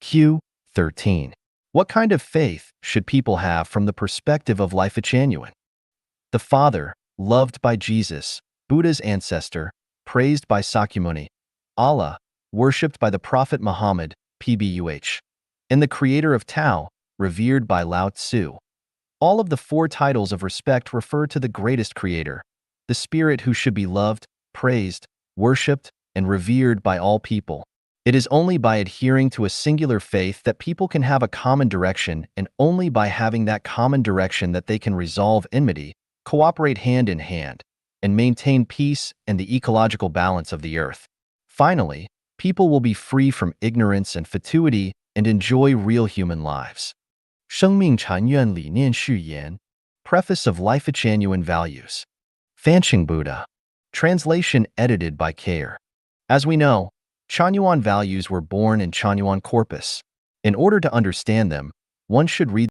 Q. 13. What kind of faith should people have from the perspective of Lifechanyuan? The Father, loved by Jesus, Buddha's ancestor, praised by Sakyamuni, Allah, worshipped by the Prophet Muhammad, Pbuh, and the creator of Tao, revered by Lao Tzu. All of the 4 titles of respect refer to the greatest creator, the spirit who should be loved, praised, worshipped, and revered by all people. It is only by adhering to a singular faith that people can have a common direction, and only by having that common direction that they can resolve enmity, cooperate hand in hand, and maintain peace and the ecological balance of the earth. Finally, people will be free from ignorance and fatuity and enjoy real human lives. 生命禅院理念序言 Preface of Lifechanyuan Values. Fancheng Buddha. Translation edited by Care. As we know, Chanyuan values were born in Chanyuan corpus. In order to understand them, one should read